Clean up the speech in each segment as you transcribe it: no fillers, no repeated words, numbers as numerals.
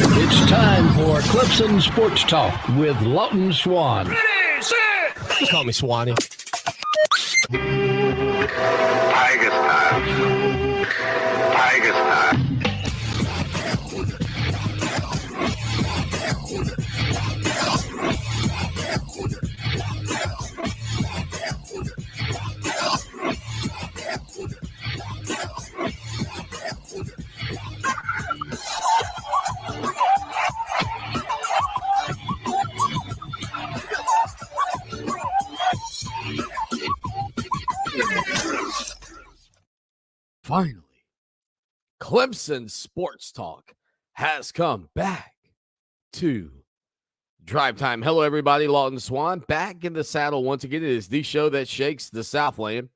It's time for Clemson Sports Talk with Lawton Swan. Ready, set. Just call me Swanny. Tigers time. Tigers time. Finally, Clemson Sports Talk has come back to Drive Time. Hello, everybody. Lawton Swan back in the saddle once again. It is the show that shakes the Southland.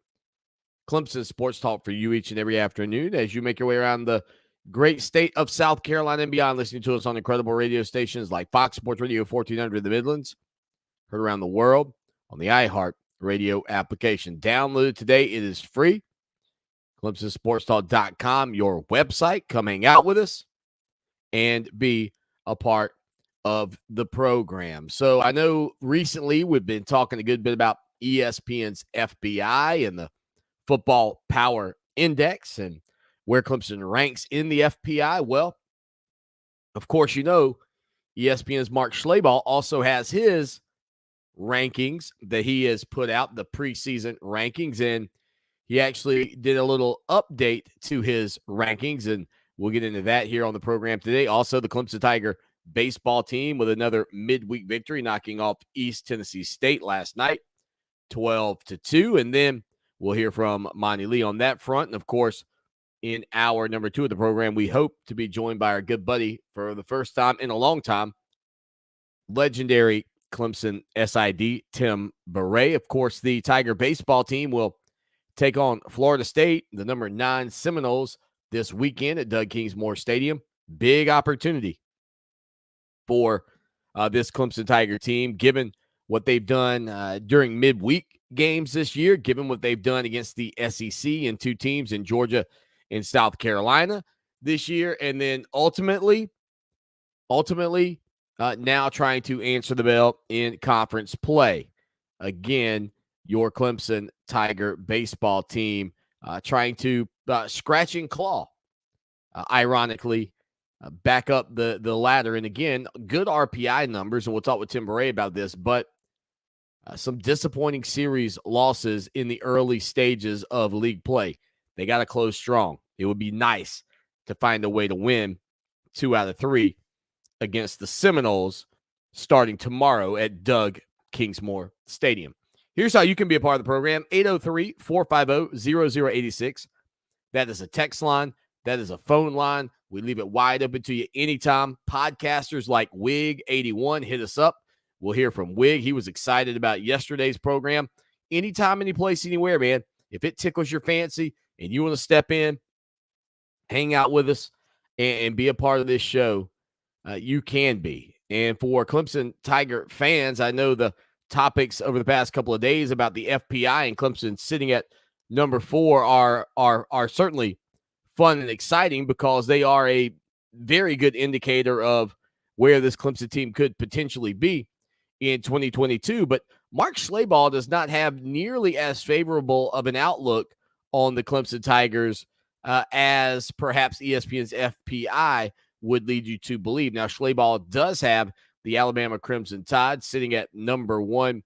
Clemson Sports Talk for you each and every afternoon as you make your way around the great state of South Carolina and beyond, listening to us on incredible radio stations like Fox Sports Radio 1400 in the Midlands, heard around the world on the iHeart Radio application. Download today. It is free. ClemsonSportsTalk.com, your website. Come hang out with us and be a part of the program. So I know recently we've been talking a good bit about ESPN's FPI and the Football Power Index and where Clemson ranks in the FPI. Well, of course, you know, ESPN's Mark Schlabach also has his rankings that he has put out, the preseason rankings, and he actually did a little update to his rankings, and we'll get into that here on the program today. Also, the Clemson Tiger baseball team with another midweek victory, knocking off East Tennessee State last night, 12-2. And then we'll hear from Monty Lee on that front. And, of course, in hour number 2 of the program, we hope to be joined by our good buddy for the first time in a long time, legendary Clemson SID, Tim Bourret. Of course, the Tiger baseball team will take on Florida State, the number 9 Seminoles, this weekend at Doug Kingsmore Stadium. Big opportunity for this Clemson Tiger team, given what they've done during midweek games this year, given what they've done against the SEC and 2 teams in Georgia and South Carolina this year, and then ultimately, now trying to answer the bell in conference play. Again, your Clemson Tiger baseball team trying to scratch and claw, ironically, back up the ladder. And again, good RPI numbers, and we'll talk with Tim Bourret about this, but some disappointing series losses in the early stages of league play. They got to close strong. It would be nice to find a way to win 2 out of 3 against the Seminoles starting tomorrow at Doug Kingsmore Stadium. Here's how you can be a part of the program, 803-450-0086. That is a text line. That is a phone line. We leave it wide open to you anytime. Podcasters like Wig81, hit us up. We'll hear from Wig. He was excited about yesterday's program. Anytime, any place, anywhere, man. If it tickles your fancy and you want to step in, hang out with us, and be a part of this show, you can be. And for Clemson Tiger fans, I know the topics over the past couple of days about the FPI and Clemson sitting at number 4 are certainly fun and exciting because they are a very good indicator of where this Clemson team could potentially be in 2022. But Mark Schlabach does not have nearly as favorable of an outlook on the Clemson Tigers as perhaps ESPN's FPI would lead you to believe. Now, Schlabach does have the Alabama Crimson Tide sitting at number 1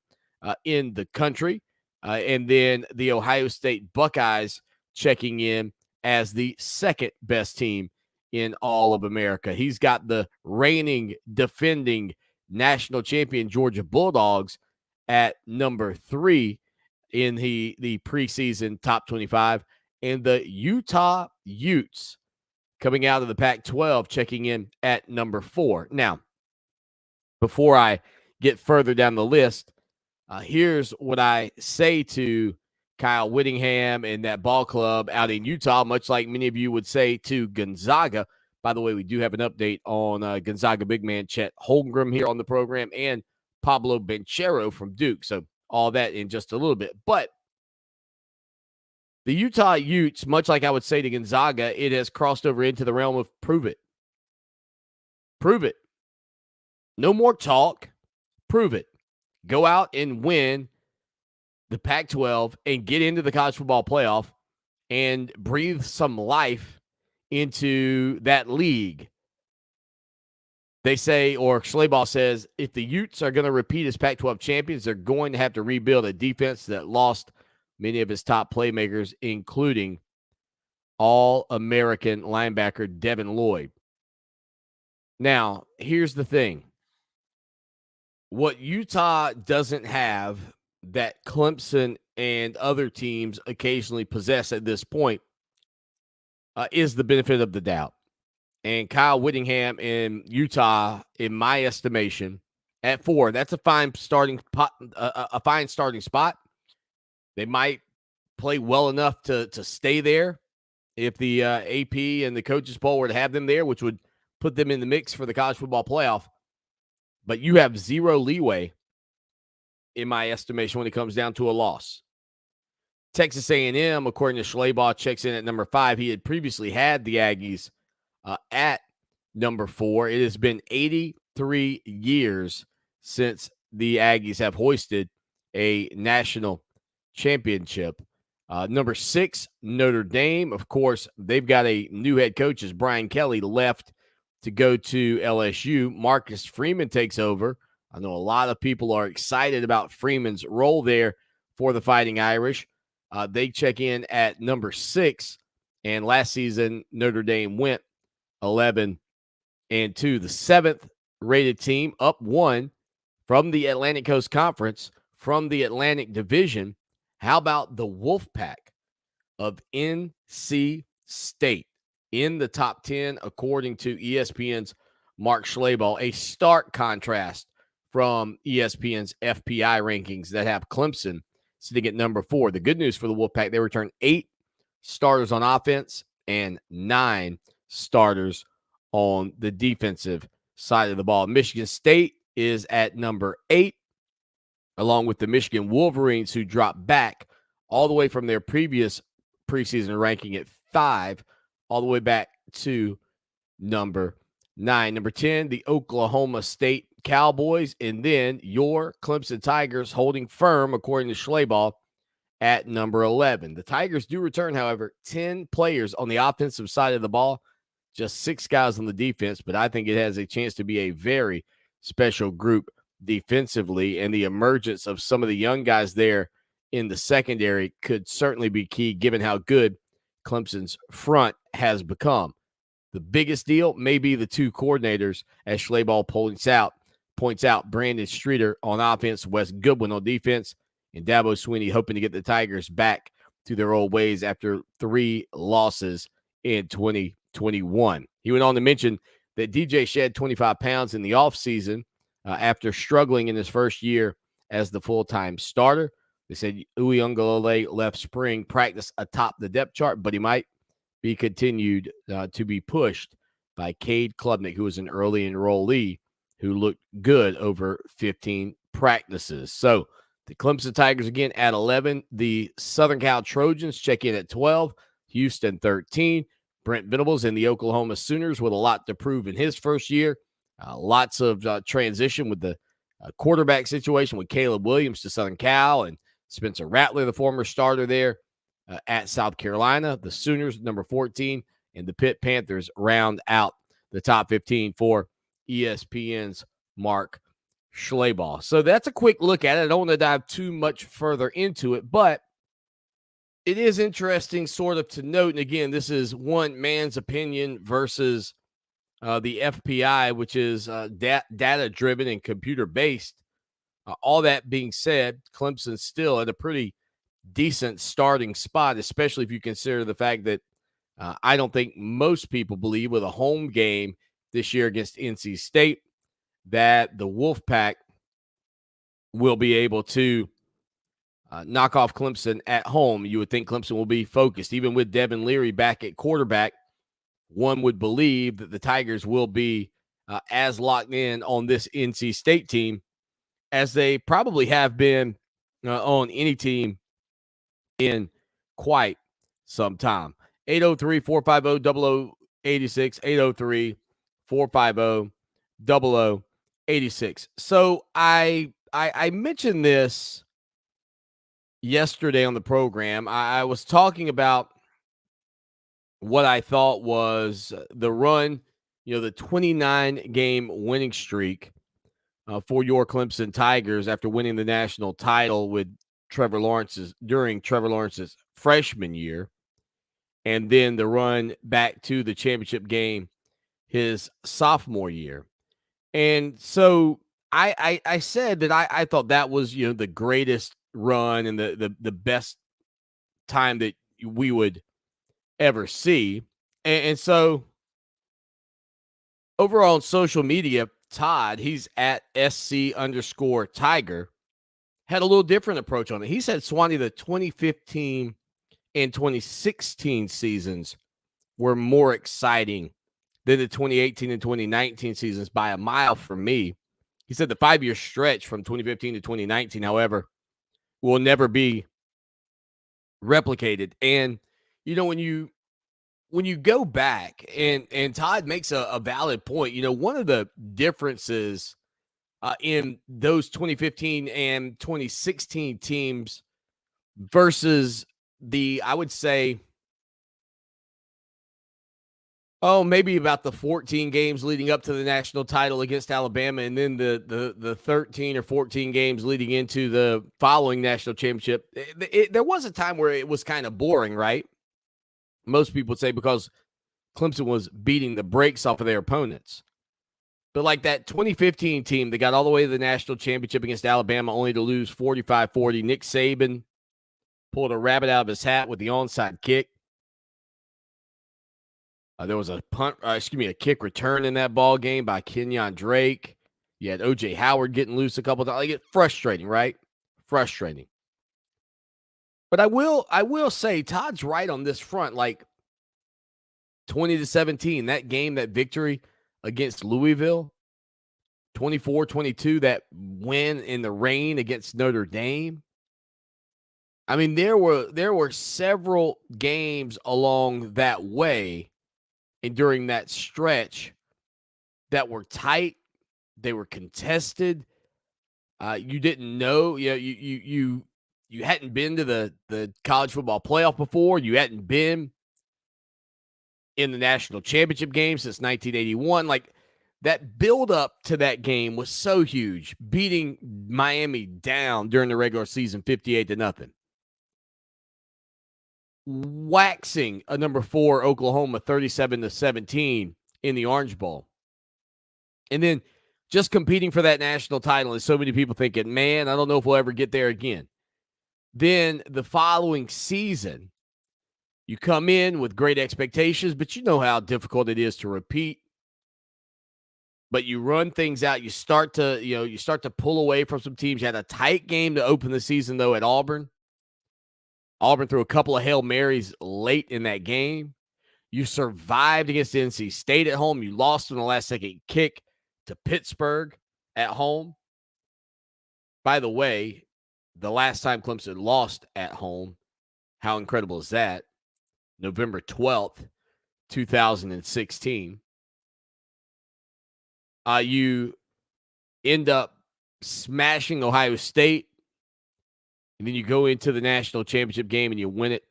in the country. And then the Ohio State Buckeyes checking in as the second best team in all of America. He's got the reigning, defending national champion Georgia Bulldogs at number 3 in the preseason top 25. And the Utah Utes coming out of the Pac-12 checking in at number 4. Now, before I get further down the list, here's what I say to Kyle Whittingham and that ball club out in Utah, much like many of you would say to Gonzaga. By the way, we do have an update on Gonzaga big man Chet Holmgren here on the program and Pablo Banchero from Duke. So all that in just a little bit. But the Utah Utes, much like I would say to Gonzaga, it has crossed over into the realm of prove it. Prove it. No more talk. Prove it. Go out and win the Pac-12 and get into the college football playoff and breathe some life into that league. They say, or Schleybaugh says, if the Utes are going to repeat as Pac-12 champions, they're going to have to rebuild a defense that lost many of his top playmakers, including All-American linebacker Devin Lloyd. Now, here's the thing. What Utah doesn't have that Clemson and other teams occasionally possess at this point is the benefit of the doubt. And Kyle Whittingham in Utah, in my estimation, at 4, that's a fine starting spot. They might play well enough to stay there if the AP and the coaches poll were to have them there, which would put them in the mix for the college football playoff. But you have zero leeway, in my estimation, when it comes down to a loss. Texas A&M, according to Schleybaugh, checks in at number 5. He had previously had the Aggies at number 4. It has been 83 years since the Aggies have hoisted a national championship. Number 6, Notre Dame. Of course, they've got a new head coach as Brian Kelly left to go to LSU. Marcus Freeman takes over. I know a lot of people are excited about Freeman's role there for the Fighting Irish. They check in at number 6, and last season Notre Dame went 11-2. The 7th rated team, up 1 from the Atlantic Coast Conference, from the Atlantic Division. How about the Wolfpack of NC State in the top 10, according to ESPN's Mark Schleybaugh? A stark contrast from ESPN's FPI rankings that have Clemson sitting at number 4. The good news for the Wolfpack, they return 8 starters on offense and 9 starters on the defensive side of the ball. Michigan State is at number 8, along with the Michigan Wolverines, who dropped back all the way from their previous preseason ranking at 5, all the way back to number 9. Number 10, the Oklahoma State Cowboys, and then your Clemson Tigers holding firm, according to Schleybaugh, at number 11. The Tigers do return, however, 10 players on the offensive side of the ball, just 6 guys on the defense, but I think it has a chance to be a very special group defensively, and the emergence of some of the young guys there in the secondary could certainly be key, given how good Clemson's front has become. The biggest deal may be the 2 coordinators, as Schleybaugh points out Brandon Streeter on offense, Wes Goodwin on defense, and Dabo Swanny hoping to get the Tigers back to their old ways after 3 losses in 2021. He went on to mention that DJ shed 25 pounds in the offseason after struggling in his first year as the full-time starter. They said Uyunglele left spring practice atop the depth chart, but he might be continued to be pushed by Kade Klubnik, who was an early enrollee who looked good over 15 practices. So the Clemson Tigers again at 11. The Southern Cal Trojans check in at 12. Houston 13. Brent Venables and the Oklahoma Sooners with a lot to prove in his first year. Lots of transition with the quarterback situation with Caleb Williams to Southern Cal and Spencer Rattler, the former starter there at South Carolina. The Sooners, number 14, and the Pitt Panthers round out the top 15 for ESPN's Mark Schleybaugh. So that's a quick look at it. I don't want to dive too much further into it, but it is interesting sort of to note, and again, this is one man's opinion versus the FPI, which is data-driven and computer-based. All that being said, Clemson's still at a pretty decent starting spot, especially if you consider the fact that I don't think most people believe with a home game this year against NC State that the Wolfpack will be able to knock off Clemson at home. You would think Clemson will be focused. Even with Devin Leary back at quarterback, one would believe that the Tigers will be as locked in on this NC State team as they probably have been on any team in quite some time. 803-450-0086, 803-450-0086. 0086. So I mentioned this yesterday on the program. I was talking about what I thought was the run, the 29-game winning streak for your Clemson Tigers after winning the national title with during Trevor Lawrence's freshman year, and then the run back to the championship game his sophomore year. And so I said that I thought that was, the greatest run and the best time that we would ever see. And so over on social media, Todd, he's at SC_Tiger, had a little different approach on it. He said, Swanny, the 2015 and 2016 seasons were more exciting than the 2018 and 2019 seasons by a mile for me. He said the 5-year stretch from 2015 to 2019, however, will never be replicated. And, when you go back, and Todd makes a valid point, one of the differences in those 2015 and 2016 teams versus I would say, maybe about the 14 games leading up to the national title against Alabama, and then the 13 or 14 games leading into the following national championship. There was a time where it was kind of boring, right? Most people would say because Clemson was beating the brakes off of their opponents. But like that 2015 team that got all the way to the national championship against Alabama only to lose 45-40, Nick Saban pulled a rabbit out of his hat with the onside kick. There was a kick return in that ball game by Kenyon Drake. You had O.J. Howard getting loose a couple of times. It's frustrating, right? Frustrating. But I will say Todd's right on this front. Like 20-17, that game, that victory against Louisville, 24-22, that win in the rain against Notre Dame. I mean, there were several games along that way and during that stretch that were tight. They were contested. You didn't know. You hadn't been to the college football playoff before. You hadn't been in the national championship game since 1981. Like, that build up to that game was so huge, beating Miami down during the regular season 58-0. Waxing a number 4 Oklahoma 37-17 in the Orange Bowl. And then just competing for that national title, and so many people thinking, man, I don't know if we'll ever get there again. Then the following season, you come in with great expectations, but you know how difficult it is to repeat. But you run things out. You start to pull away from some teams. You had a tight game to open the season, though, at Auburn. Auburn threw a couple of Hail Marys late in that game. You survived against NC State at home. You lost in the last-second kick to Pittsburgh at home. By the way, the last time Clemson lost at home, how incredible is that? November 12th, 2016. You end up smashing Ohio State, and then you go into the national championship game and you win it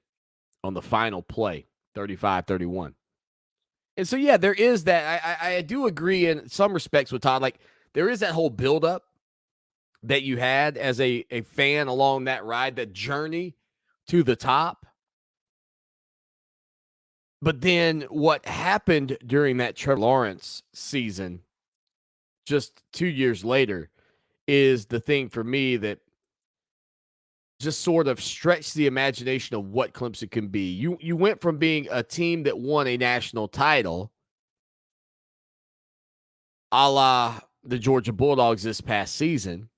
on the final play, 35-31. And so, yeah, there is that. I do agree in some respects with Todd. Like, there is that whole buildup that you had as a fan along that ride, that journey to the top. But then what happened during that Trevor Lawrence season, just 2 years later, is the thing for me that just sort of stretched the imagination of what Clemson can be. You went from being a team that won a national title, a la the Georgia Bulldogs this past season,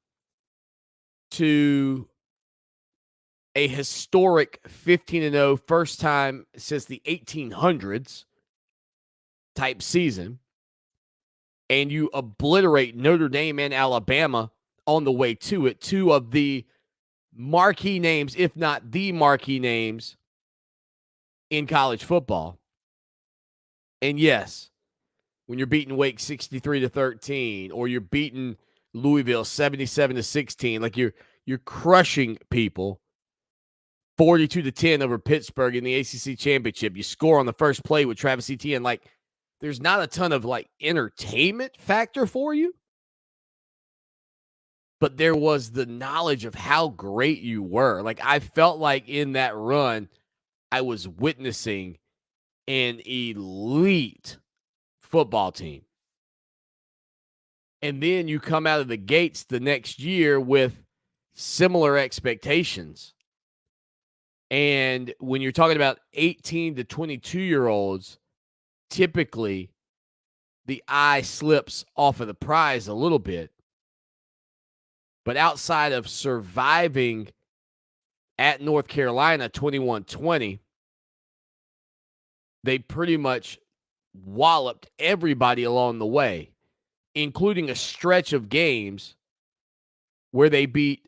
to a historic 15-0, first time since the 1800s type season, and you obliterate Notre Dame and Alabama on the way to it, two of the marquee names, if not the marquee names, in college football. And yes, when you're beating Wake 63-13, or you're beating Louisville 77-16. Like you're crushing people. 42-10 over Pittsburgh in the ACC championship. You score on the first play with Travis Etienne. Like, there's not a ton of like entertainment factor for you, but there was the knowledge of how great you were. Like, I felt like in that run, I was witnessing an elite football team. And then you come out of the gates the next year with similar expectations. And when you're talking about 18 to 22-year-olds, typically the eye slips off of the prize a little bit. But outside of surviving at North Carolina 21-20, they pretty much walloped everybody along the way, including a stretch of games where they beat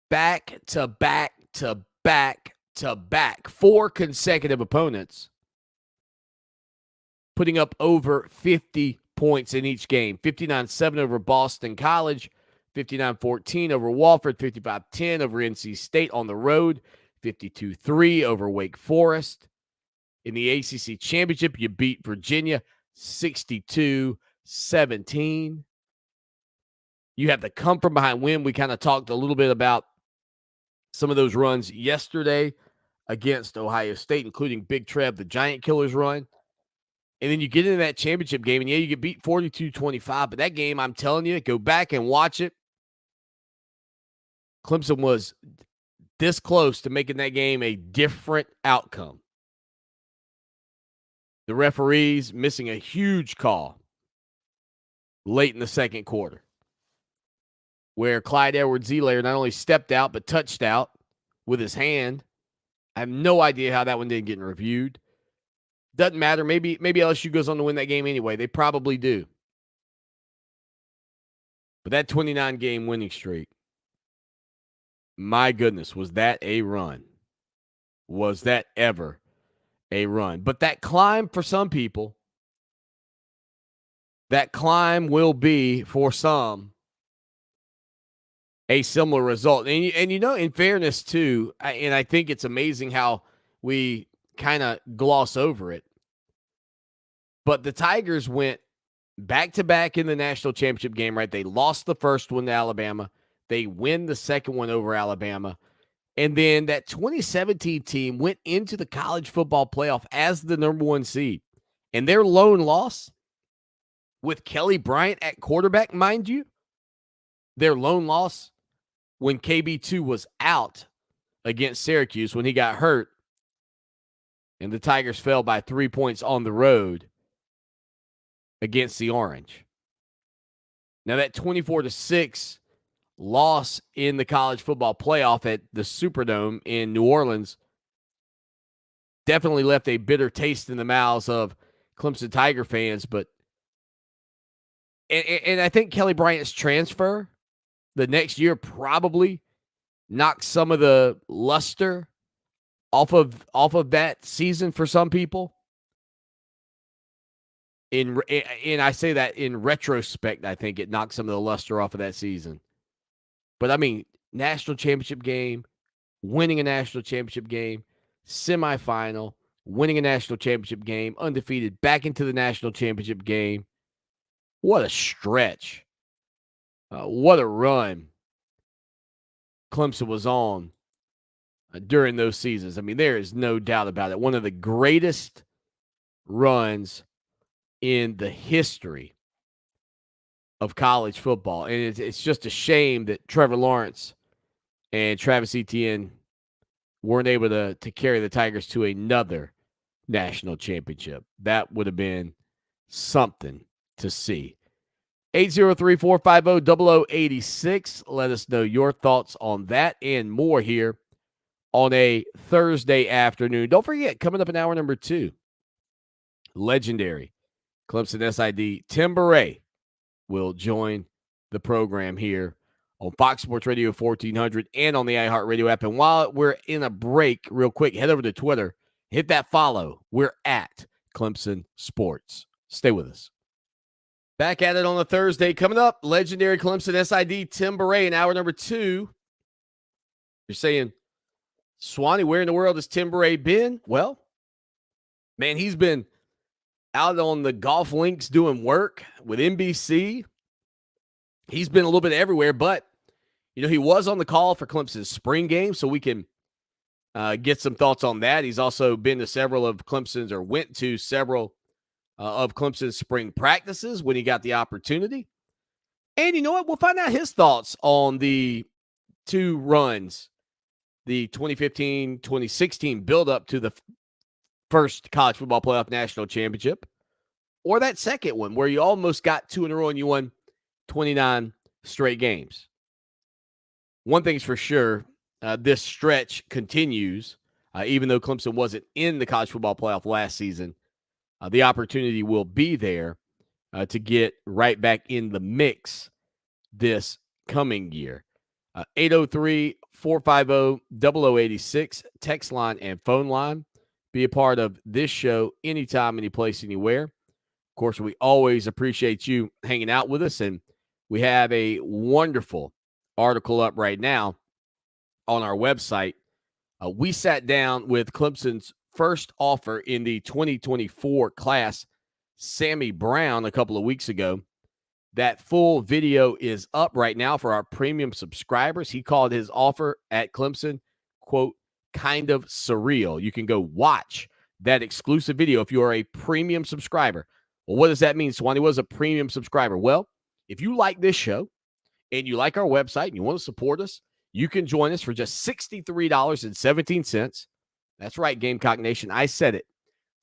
back to back to back to back 4 consecutive opponents, putting up over 50 points in each game. 59-7 over Boston College, 59-14 over Wofford, 55-10 over NC State on the road, 52-3 over Wake Forest. In the ACC championship, you beat Virginia 62-17. You have the come from behind win. We kind of talked a little bit about some of those runs yesterday against Ohio State, including Big Trev, the Giant Killers run. And then you get into that championship game, and yeah, you get beat 42-25. But that game, I'm telling you, go back and watch it. Clemson was this close to making that game a different outcome. The referees missing a huge call late in the second quarter, where Clyde Edwards-Helaire not only stepped out, but touched out with his hand. I have no idea how that one didn't get reviewed. Doesn't matter. Maybe LSU goes on to win that game anyway. They probably do. But that 29-game winning streak, my goodness, was that a run? Was that ever a run? But that climb for some people, that climb will be for some a similar result. And you know, in fairness too, and I think it's amazing how we kind of gloss over it, but the Tigers went back-to-back in the national championship game, right? They lost the first one to Alabama. They win the second one over Alabama. And then that 2017 team went into the college football playoff as the number 1 seed. And their lone loss, with Kelly Bryant at quarterback, mind you, their lone loss when KB2 was out against Syracuse when he got hurt, and the Tigers fell by 3 points on the road against the Orange. Now that 24-6 loss in the college football playoff at the Superdome in New Orleans definitely left a bitter taste in the mouths of Clemson Tiger fans. But and I think Kelly Bryant's transfer the next year probably knocked some of the luster off of that season for some people. And I say that in retrospect, I think it knocked some of the luster off of that season. But I mean, national championship game, winning a national championship game, semifinal, winning a national championship game, undefeated, back into the national championship game. What a stretch. What a run Clemson was on during those seasons. I mean, there is no doubt about it. One of the greatest runs in the history of college football. And it's just a shame that Trevor Lawrence and Travis Etienne weren't able to carry the Tigers to another national championship. That would have been something to see. 803-450-0086. Let us know your thoughts on that and more here on a Thursday afternoon. Don't forget, coming up in hour number 2, legendary Clemson SID Tim Bourret will join the program here on Fox Sports Radio 1400 and on the iHeartRadio app. And while we're in a break, real quick, head over to Twitter, hit that follow. We're at Clemson Sports Stay with us. Back at it on a Thursday. Coming up, legendary Clemson SID Tim Bourret in hour number 2. You're saying, Swanny, where in the world has Tim Bourret been? Well, man, he's been out on the golf links doing work with NBC. He's been a little bit everywhere, but, he was on the call for Clemson's spring game, so we can get some thoughts on that. He's also been to several of Clemson's, or went to several of Clemson's spring practices when he got the opportunity. And you know what? We'll find out his thoughts on the 2 runs, the 2015-2016 build-up to the first college football playoff national championship, or that second one where you almost got 2 in a row and you won 29 straight games. One thing's for sure, this stretch continues. Even though Clemson wasn't in the college football playoff last season, the opportunity will be there to get right back in the mix this coming year. 803-450-0086, text line and phone line. Be a part of this show anytime, any place, anywhere. Of course, we always appreciate you hanging out with us, and we have a wonderful article up right now on our website. We sat down with Clemson's first offer in the 2024 class, Sammy Brown, a couple of weeks ago. That full video is up right now for our premium subscribers. He called his offer at Clemson, quote, kind of surreal. You can go watch that exclusive video if you are a premium subscriber. Well, what does that mean, Swanny? What is a premium subscriber? Well, if you like this show and you like our website and you want to support us, you can join us for just $63.17. That's right, Gamecock Nation. I said it.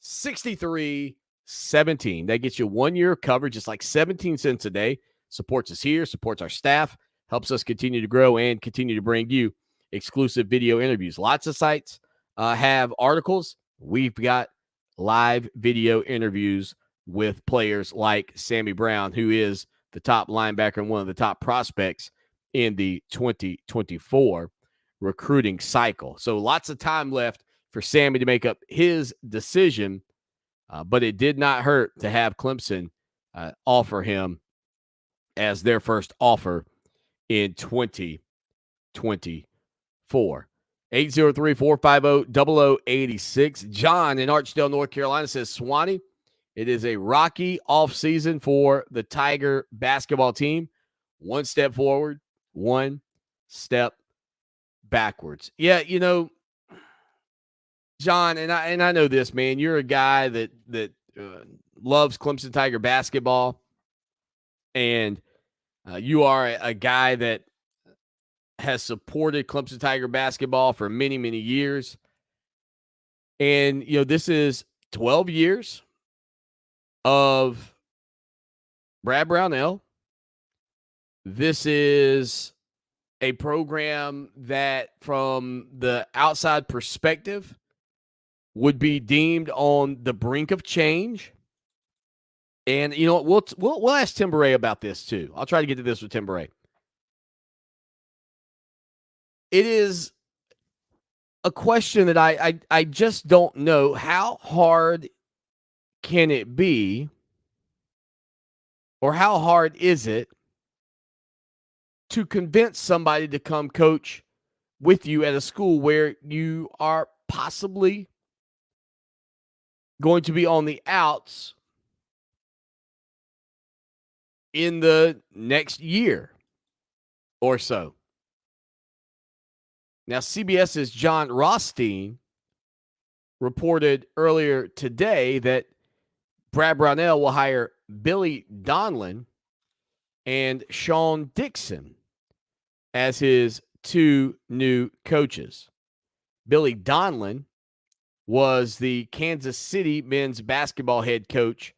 $63.17. That gets you 1 year of coverage. It's like 17 cents a day. Supports us here, supports our staff, helps us continue to grow and continue to bring you exclusive video interviews. Lots of sites have articles. We've got live video interviews with players like Sammy Brown, who is the top linebacker and one of the top prospects in the 2024 recruiting cycle. So lots of time left for Sammy to make up his decision, but it did not hurt to have Clemson offer him as their first offer in 2024. 803-450-0086. John in Archdale, North Carolina says, Swanny, it is a rocky offseason for the Tiger basketball team. One step forward, one step backwards. Yeah, John, and I know this, man. You're a guy that loves Clemson Tiger basketball, and you are a guy that has supported Clemson Tiger basketball for many, many years. And, this is 12 years of Brad Brownell. This is a program that, from the outside perspective, would be deemed on the brink of change. And, we'll ask Tim Bourret about this, too. I'll try to get to this with Tim Bourret. It is a question that I just don't know. How hard can it be, or how hard is it to convince somebody to come coach with you at a school where you are possibly going to be on the outs in the next year or so? Now, CBS's John Rothstein reported earlier today that Brad Brownell will hire Billy Donlin and Sean Dixon as his 2 new coaches. Billy Donlin was the Kansas City men's basketball head coach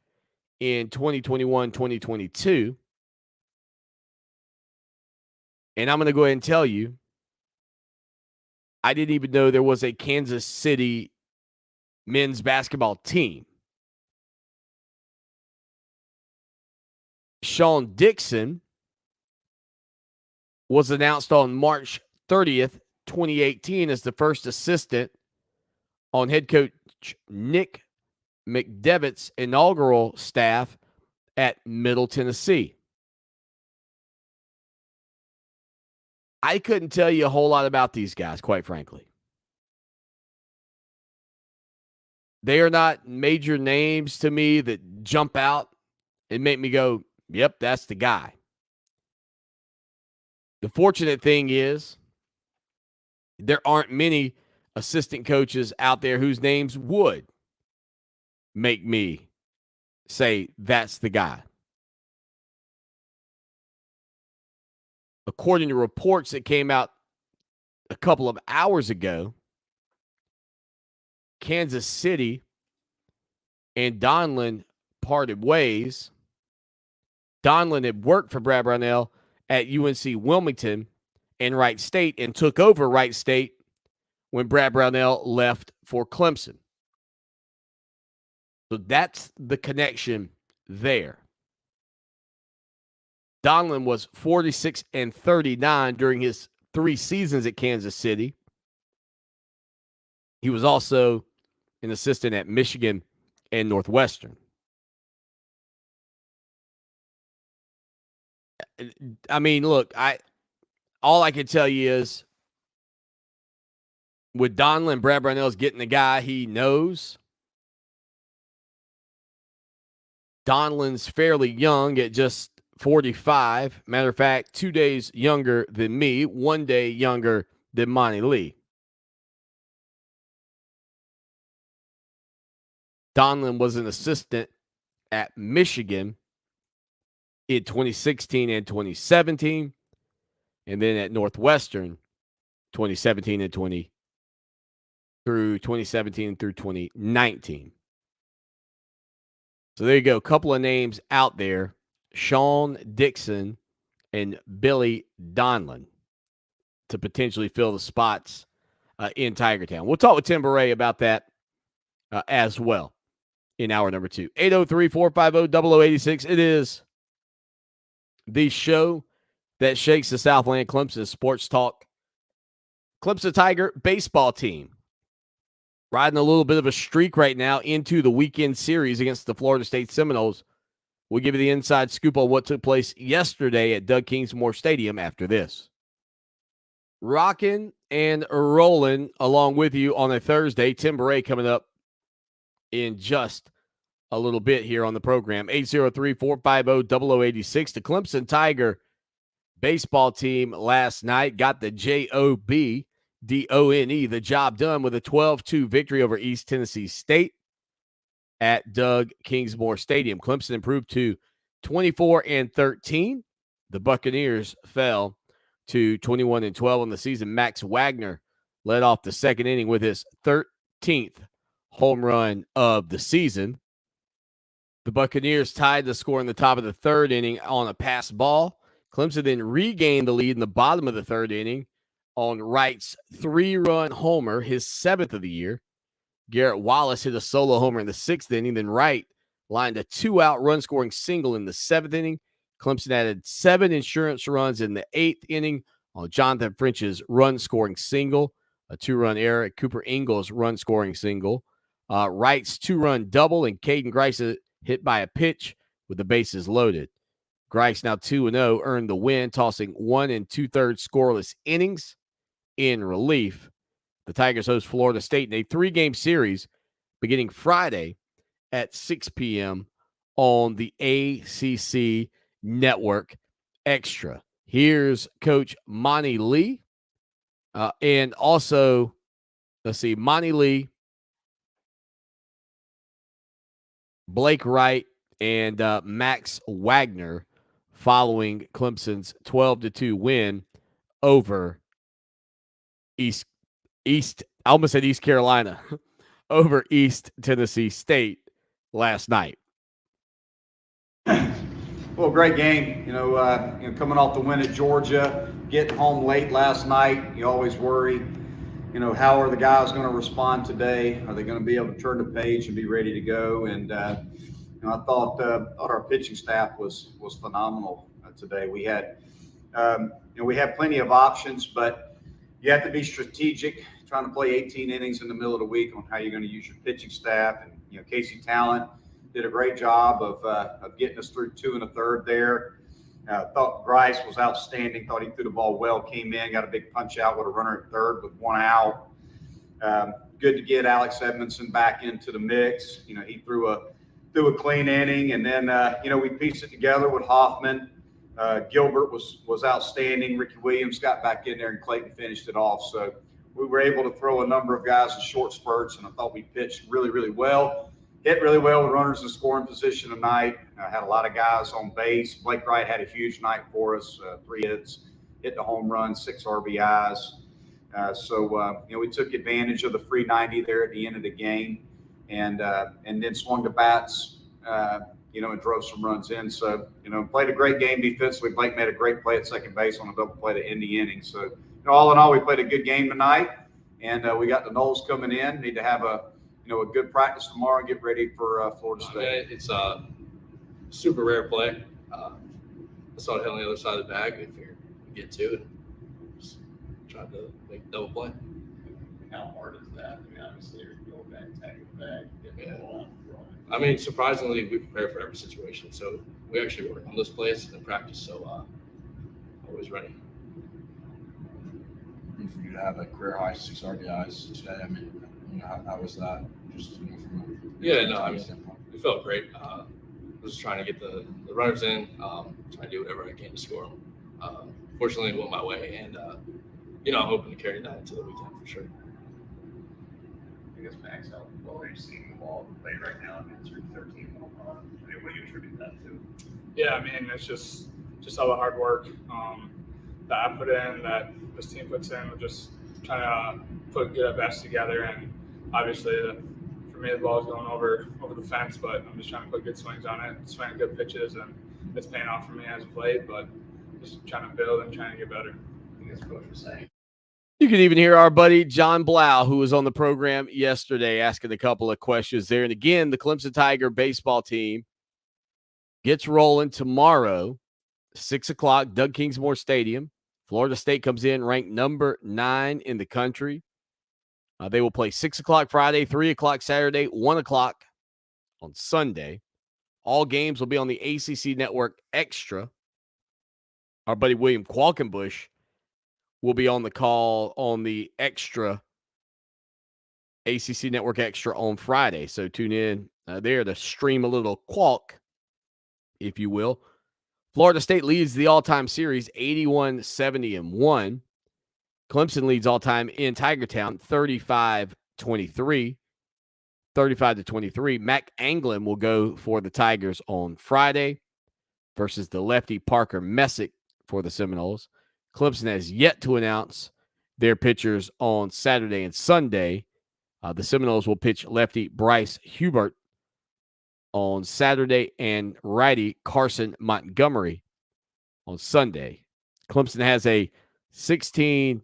in 2021-2022. And I'm going to go ahead and tell you, I didn't even know there was a Kansas City men's basketball team. Sean Dixon was announced on March 30th, 2018 as the first assistant on head coach Nick McDevitt's inaugural staff at Middle Tennessee. I couldn't tell you a whole lot about these guys, quite frankly. They are not major names to me that jump out and make me go, yep, that's the guy. The fortunate thing is there aren't many assistant coaches out there whose names would make me say that's the guy. According to reports that came out a couple of hours ago, Kansas City and Donlin parted ways. Donlin had worked for Brad Brownell at UNC Wilmington and Wright State and took over Wright State when Brad Brownell left for Clemson. So that's the connection there. Donlin was 46-39 during his 3 seasons at Kansas City. He was also an assistant at Michigan and Northwestern. I mean, look, all I can tell you is with Donlin, Brad Brownell's getting the guy he knows. Donlin's fairly young at just 45. Matter of fact, 2 days younger than me, 1 day younger than Monty Lee. Donlin was an assistant at Michigan in 2016 and 2017, and then at Northwestern 2017 and 2017 through 2019. So there you go. A couple of names out there. Sean Dixon and Billy Donlin to potentially fill the spots in Tiger Town. We'll talk with Tim Bourret about that as well in hour number 2. 803-450-0086. It is the show that shakes the Southland Clemson Sports Talk. Clemson Tiger baseball team riding a little bit of a streak right now into the weekend series against the Florida State Seminoles. We'll give you the inside scoop on what took place yesterday at Doug Kingsmore Stadium after this. Rocking and rolling along with you on a Thursday. Tim Bourret coming up in just a little bit here on the program. 803-450-0086. The Clemson Tiger baseball team last night got the JOBDONE, the job done with a 12-2 victory over East Tennessee State at Doug Kingsmore Stadium. Clemson improved to 24-13. The Buccaneers fell to 21-12 on the season. Max Wagner led off the second inning with his 13th home run of the season. The Buccaneers tied the score in the top of the third inning on a pass ball. Clemson then regained the lead in the bottom of the third inning on Wright's 3-run homer, his 7th of the year. Garrett Wallace hit a solo homer in the 6th inning. Then Wright lined a 2-out run-scoring single in the 7th inning. Clemson added 7 insurance runs in the 8th inning on Jonathan French's run-scoring single, a 2-run error at Cooper Ingles' run-scoring single. Wright's 2-run double, and Caden Grice hit by a pitch with the bases loaded. Grice, now 2-0, earned the win, tossing 1 2/3 scoreless innings in relief. The Tigers host Florida State in a 3-game series beginning Friday at 6 p.m. on the ACC Network Extra. Here's Coach Monty Lee. And also, let's see, Monty Lee, Blake Wright, and Max Wagner following Clemson's 12-2 win over East, I almost said East Carolina, over East Tennessee State last night. Well, great game. Coming off the win at Georgia, getting home late last night, you always worry, how are the guys going to respond today? Are they going to be able to turn the page and be ready to go? And I thought our pitching staff was phenomenal today. We had plenty of options, but you have to be strategic, trying to play 18 innings in the middle of the week on how you're going to use your pitching staff. And, Casey Talent did a great job of getting us through 2 1/3 there. Thought Bryce was outstanding. Thought he threw the ball well, came in, got a big punch out with a runner at third with 1 out. Good to get Alex Edmondson back into the mix. He threw a clean inning, and then, we pieced it together with Hoffman. Gilbert was outstanding. Ricky Williams got back in there, and Clayton finished it off. So we were able to throw a number of guys in short spurts, and I thought we pitched really, really well. Hit really well with runners in scoring position tonight. Had a lot of guys on base. Blake Wright had a huge night for us. 3 hits, hit the home run, 6 RBIs. We took advantage of the free 90 there at the end of the game, and then swung the bats, and drove some runs in. So, played a great game defensively. Blake made a great play at second base on a double play to end the inning. So, all in all, we played a good game tonight, and we got the Noles coming in. Need to have a good practice tomorrow and get ready for Florida State. It's a super rare play. I saw it hit on the other side of the bag. We figured we'd get to it. Just tried to make double play. How hard is that? Obviously, you're going back, tagging the bag, getting the ball out. Surprisingly, we prepare for every situation. So we actually work on this place and practice. So always ready. And for you to have a career high 6 RBIs today, how was that? Just from it felt great. Was trying to get the runners in, trying to do whatever I can to score them. Fortunately, it went my way, and I'm hoping to carry that into the weekend for sure. I guess Max, how well are you seeing the ball play right now? It's your 13th home run. What do you attribute that to? Yeah, it's just all the hard work that I put in, that this team puts in. We're just trying to put good at bats together, and obviously, for me, the ball is going over the fence, but I'm just trying to put good swings on it, swing good pitches, and it's paying off for me as of late. But just trying to build and trying to get better. I guess Coach was saying. You can even hear our buddy John Blau, who was on the program yesterday, asking a couple of questions there. And again, the Clemson Tiger baseball team gets rolling tomorrow, 6 o'clock, Doug Kingsmore Stadium. Florida State comes in ranked number 9 in the country. They will play 6 o'clock Friday, 3 o'clock Saturday, 1 o'clock on Sunday. All games will be on the ACC Network Extra. Our buddy William Qualkenbush will be on the call on the Extra, ACC Network Extra on Friday. So tune in there to stream a little Qualk, if you will. Florida State leads the all-time series 81-70-1. Clemson leads all-time in Tiger Town 35-23. Mac Anglin will go for the Tigers on Friday versus the lefty Parker Messick for the Seminoles. Clemson has yet to announce their pitchers on Saturday and Sunday. The Seminoles will pitch lefty Bryce Hubert on Saturday and righty Carson Montgomery on Sunday. Clemson has a 16-7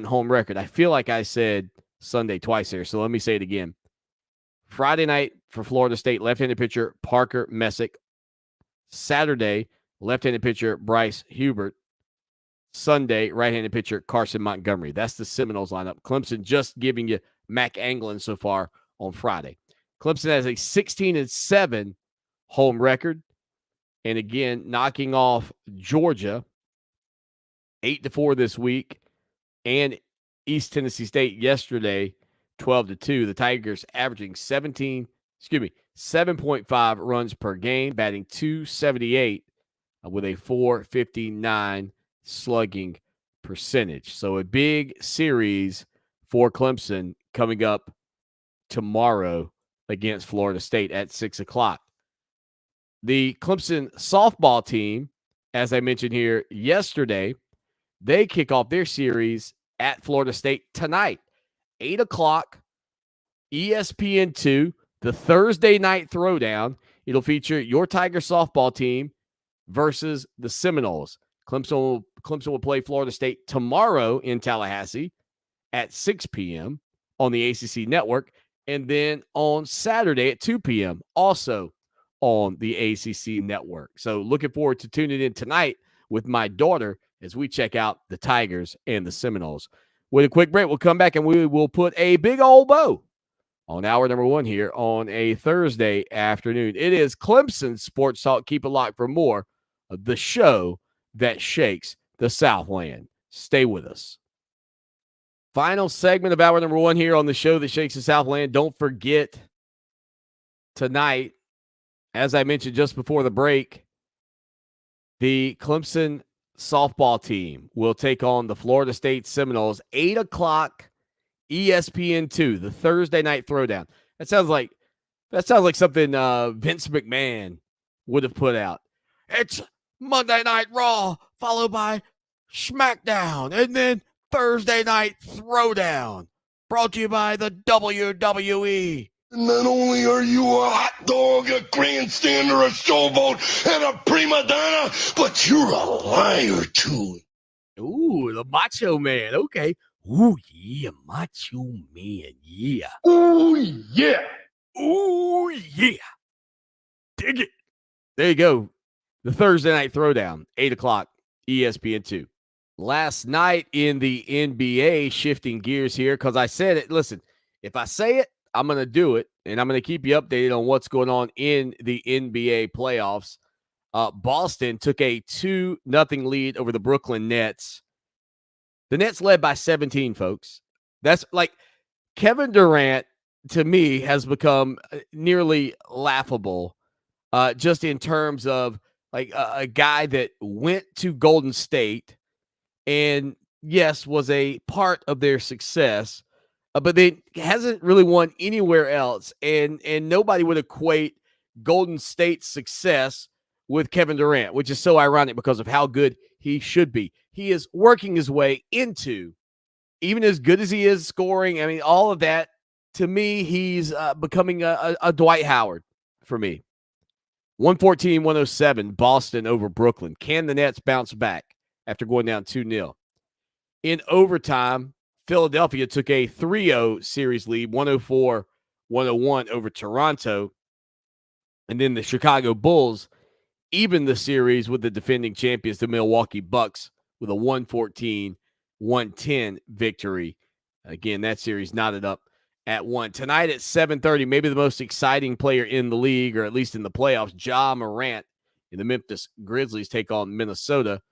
home record. I feel like I said Sunday twice here, so let me say it again. Friday night for Florida State, left-handed pitcher Parker Messick. Saturday, left-handed pitcher Bryce Hubert. Sunday, right-handed pitcher Carson Montgomery. That's the Seminoles lineup. Clemson just giving you Mac Anglin so far on Friday. Clemson has a 16-7 home record. And again, knocking off Georgia 8-4 this week and East Tennessee State yesterday 12-2. The Tigers averaging 7.5 runs per game, batting .278 with a .459 slugging percentage. So a big series for Clemson coming up tomorrow against Florida State at 6 o'clock. The Clemson softball team, as I mentioned here yesterday, they kick off their series at Florida State tonight, 8 o'clock, ESPN2, the Thursday night throwdown. It'll feature your Tiger softball team versus the Seminoles. Clemson will play Florida State tomorrow in Tallahassee at 6 p.m. on the ACC Network, and then on Saturday at 2 p.m. also on the ACC Network. So looking forward to tuning in tonight with my daughter as we check out the Tigers and the Seminoles. with a quick break. We'll come back and we will put a big old bow on hour number one here on a Thursday afternoon. It is Clemson Sports Talk. Keep it locked for more of the show that shakes the Southland. Stay with us. Final segment of hour number one here on the show that shakes the Southland. Don't forget, tonight, as I mentioned just before the break, the Clemson softball team will take on the Florida State Seminoles, 8 o'clock ESPN2, the Thursday night throwdown. That sounds like something Vince McMahon would have put out. It's Monday Night Raw, followed by SmackDown, and then Thursday night throwdown. Brought to you by the WWE. Not only are you a hot dog, a grandstander, a showboat, and a prima donna, but you're a liar too. Ooh, the Macho Man. Okay. Ooh, yeah, Macho Man. Yeah. Ooh, yeah. Ooh, yeah. Dig it. There you go. The Thursday night throwdown, 8 o'clock, ESPN2. Last night in the NBA, shifting gears here, because I said it. Listen, if I say it, I'm going to do it, and I'm going to keep you updated on what's going on in the NBA playoffs. Boston took a 2-0 lead over the Brooklyn Nets. The Nets led by 17, folks. That's like Kevin Durant, to me, has become nearly laughable just in terms of like a guy that went to Golden State and, yes, was a part of their success, but then hasn't really won anywhere else. And nobody would equate Golden State's success with Kevin Durant, which is so ironic because of how good he should be. He is working his way into, even as good as he is scoring, I mean, all of that, to me, he's becoming a Dwight Howard for me. 114-107, Boston over Brooklyn. Can the Nets bounce back after going down 2-0? In overtime, Philadelphia took a 3-0 series lead, 104-101 over Toronto. And then the Chicago Bulls evened the series with the defending champions, the Milwaukee Bucks, with a 114-110 victory. Again, that series knotted up at 1. Tonight at 7:30, maybe the most exciting player in the league, or at least in the playoffs, Ja Morant and the Memphis Grizzlies take on Minnesota.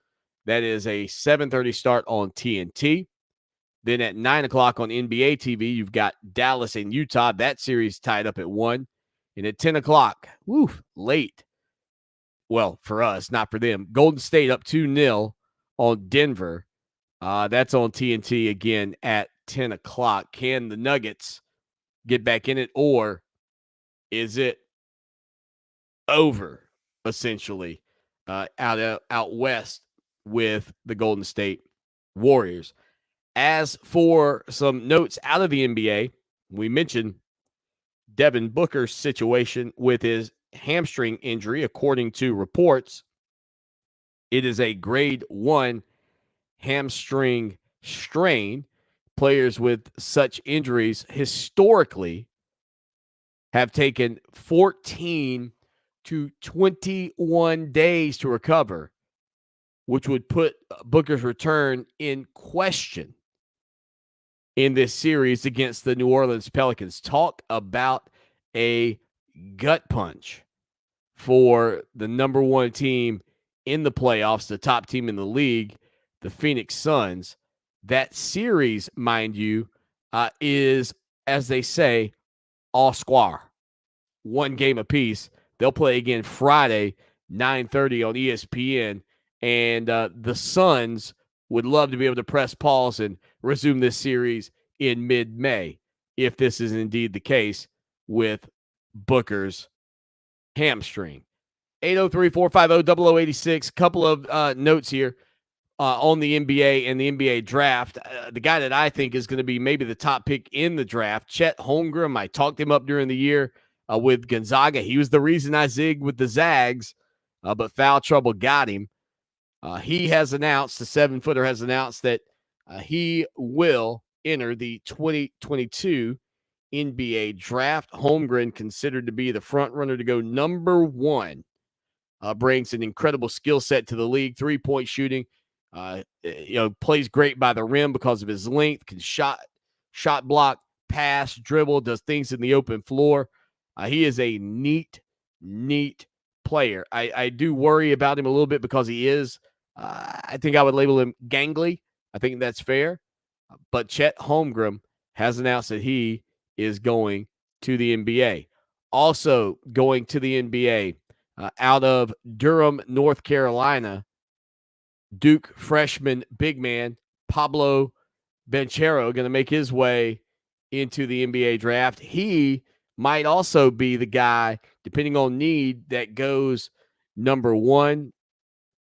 That is a 7:30 start on TNT. Then at 9 o'clock on NBA TV, you've got Dallas and Utah. That series tied up at 1. And at 10 o'clock, late. Well, for us, not for them. Golden State up 2-0 on Denver. That's on TNT again at 10 o'clock. Can the Nuggets get back in it, or is it over, essentially, out west with the Golden State Warriors? As for some notes out of the NBA, we mentioned Devin Booker's situation with his hamstring injury. According to reports, it is a grade 1 hamstring strain. Players with such injuries historically have taken 14 to 21 days to recover, which would put Booker's return in question in this series against the New Orleans Pelicans. Talk about a gut punch for the number one team in the playoffs, the top team in the league, the Phoenix Suns. That series, mind you, is, as they say, all square. One game apiece. They'll play again Friday, 9:30 on ESPN. And the Suns would love to be able to press pause and resume this series in mid-May, if this is indeed the case with Booker's hamstring. 803-450-0086. Couple of notes here on the NBA and the NBA draft. The guy that I think is going to be maybe the top pick in the draft, Chet Holmgren. I talked him up during the year with Gonzaga. He was the reason I zigged with the Zags, but foul trouble got him. He has announced, the 7-footer has announced that he will enter the 2022 NBA draft. Holmgren, considered to be the front runner to go number 1, brings an incredible skill set to the league, 3-point shooting, Plays great by the rim because of his length, can shot block, pass, dribble, does things in the open floor. He is a neat player. I do worry about him a little bit because he is, I think I would label him gangly. I think that's fair. But Chet Holmgren has announced that he is going to the NBA. Also going to the NBA out of Durham, North Carolina, Duke freshman big man Pablo Banchero going to make his way into the NBA draft. He might also be the guy, depending on need, that goes number 1.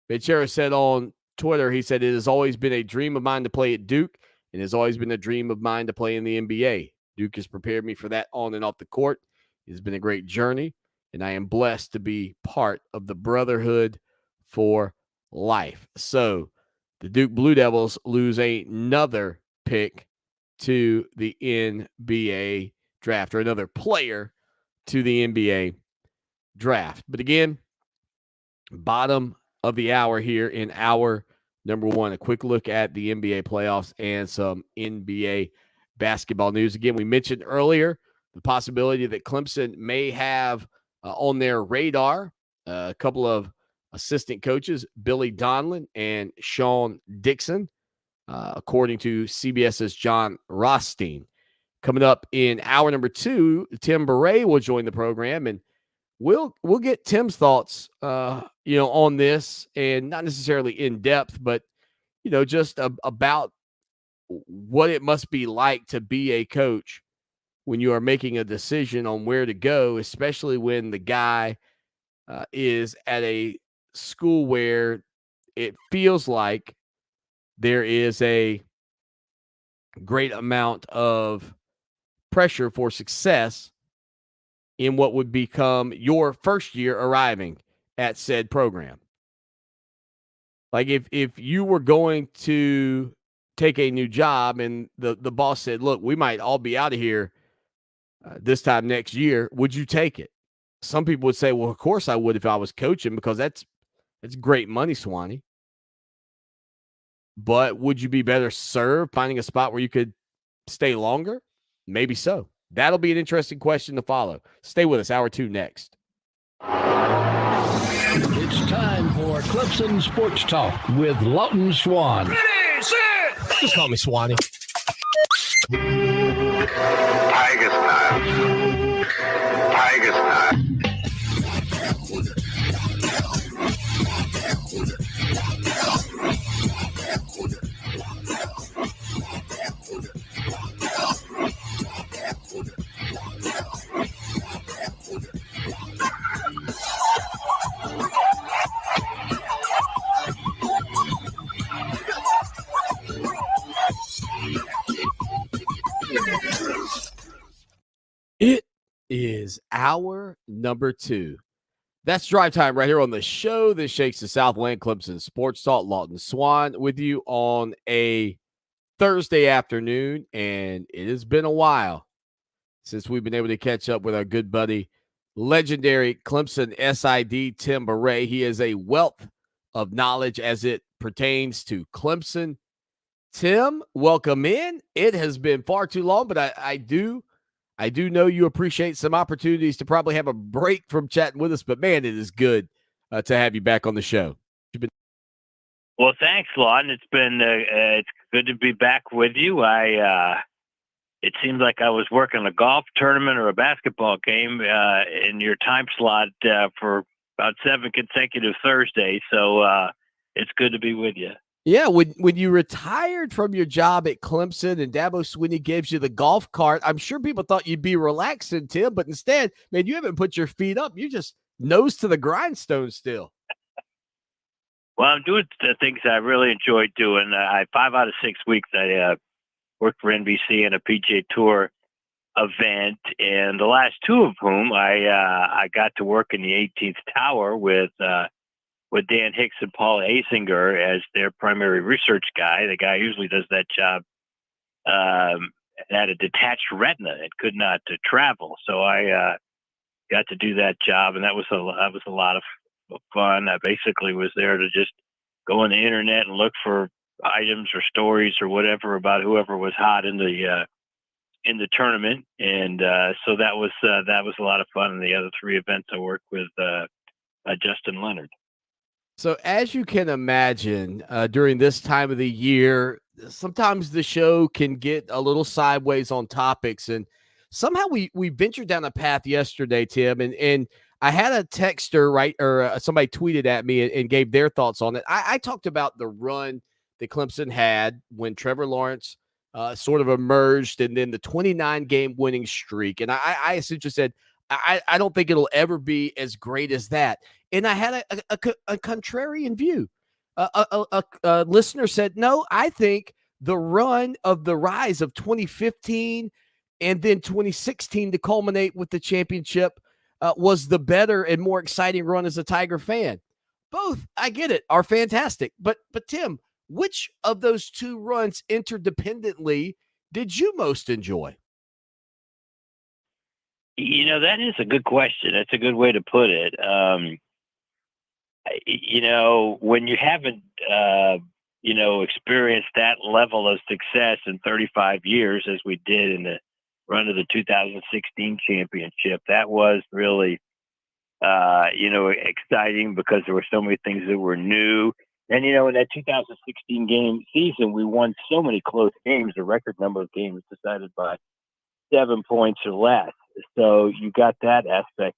Banchero said on Twitter, he said, "It has always been a dream of mine to play at Duke, and has always been a dream of mine to play in the NBA. Duke has prepared me for that on and off the court. It has been a great journey, and I am blessed to be part of the brotherhood for life." So the Duke Blue Devils lose another pick to the NBA draft, or another player to the NBA draft. But again, bottom of the hour here in hour number 1, a quick look at the NBA playoffs and some NBA basketball news. Again, we mentioned earlier the possibility that Clemson may have on their radar a couple of assistant coaches, Billy Donlin and Sean Dixon, according to CBS's John Rothstein. Coming up in hour number 2, Tim Bourret will join the program, and we'll get Tim's thoughts, on this, and not necessarily in depth, but just about what it must be like to be a coach when you are making a decision on where to go, especially when the guy is at a school where it feels like there is a great amount of pressure for success in what would become your first year arriving at said program. Like if you were going to take a new job and the boss said, "Look, we might all be out of here this time next year," would you take it? Some people would say, "Well, of course I would if I was coaching, because that's great money, Swanny." But would you be better served finding a spot where you could stay longer? Maybe so. That'll be an interesting question to follow. Stay with us. Hour 2 next. It's time for Clemson Sports Talk with Lawton Swan. Ready, set. Just call me Swanny. Tigers time. Tigers time. It is hour number 2. That's drive time right here on the show that shakes the Southland. Clemson Sports Talk. Lawton Swan with you on a Thursday afternoon, and it has been a while since we've been able to catch up with our good buddy, legendary Clemson SID Tim Bourret. He is a wealth of knowledge as it pertains to Clemson. Tim, welcome in. It has been far too long, but I do know you appreciate some opportunities to probably have a break from chatting with us, but man, it is good to have you back on the show. Well, thanks, Lawton. It's been it's good to be back with you. It seems like I was working a golf tournament or a basketball game in your time slot for about 7 consecutive Thursdays. So it's good to be with you. Yeah, when you retired from your job at Clemson and Dabo Swinney gives you the golf cart, I'm sure people thought you'd be relaxing, Tim, but instead, man, you haven't put your feet up. You just nose to the grindstone still. Well, I'm doing the things I really enjoyed doing. 5 out of 6 weeks, I worked for NBC in a PGA Tour event, and the last 2 of whom I got to work in the 18th Tower with Dan Hicks and Paul Asinger as their primary research guy. The guy usually does that job had a detached retina and could not travel. So I got to do that job, and that was a lot of fun. I basically was there to just go on the internet and look for items or stories or whatever about whoever was hot in the tournament. And so that was a lot of fun. And the other 3 events I worked with Justin Leonard. So as you can imagine, during this time of the year, sometimes the show can get a little sideways on topics. And somehow we ventured down a path yesterday, Tim, and I had a texter, right, or somebody tweeted at me and gave their thoughts on it. I talked about the run that Clemson had when Trevor Lawrence sort of emerged, and then the 29-game winning streak. And I essentially said, I don't think it'll ever be as great as that. And I had a contrarian view. A listener said, no, I think the run of the rise of 2015 and then 2016 to culminate with the championship was the better and more exciting run as a Tiger fan. Both, I get it, are fantastic. But Tim, which of those 2 runs interdependently did you most enjoy? That is a good question. That's a good way to put it. When you haven't, experienced that level of success in 35 years, as we did in the run of the 2016 championship, that was really, exciting because there were so many things that were new. And, in that 2016 season, we won so many close games, a record number of games decided by 7 points or less. So you got that aspect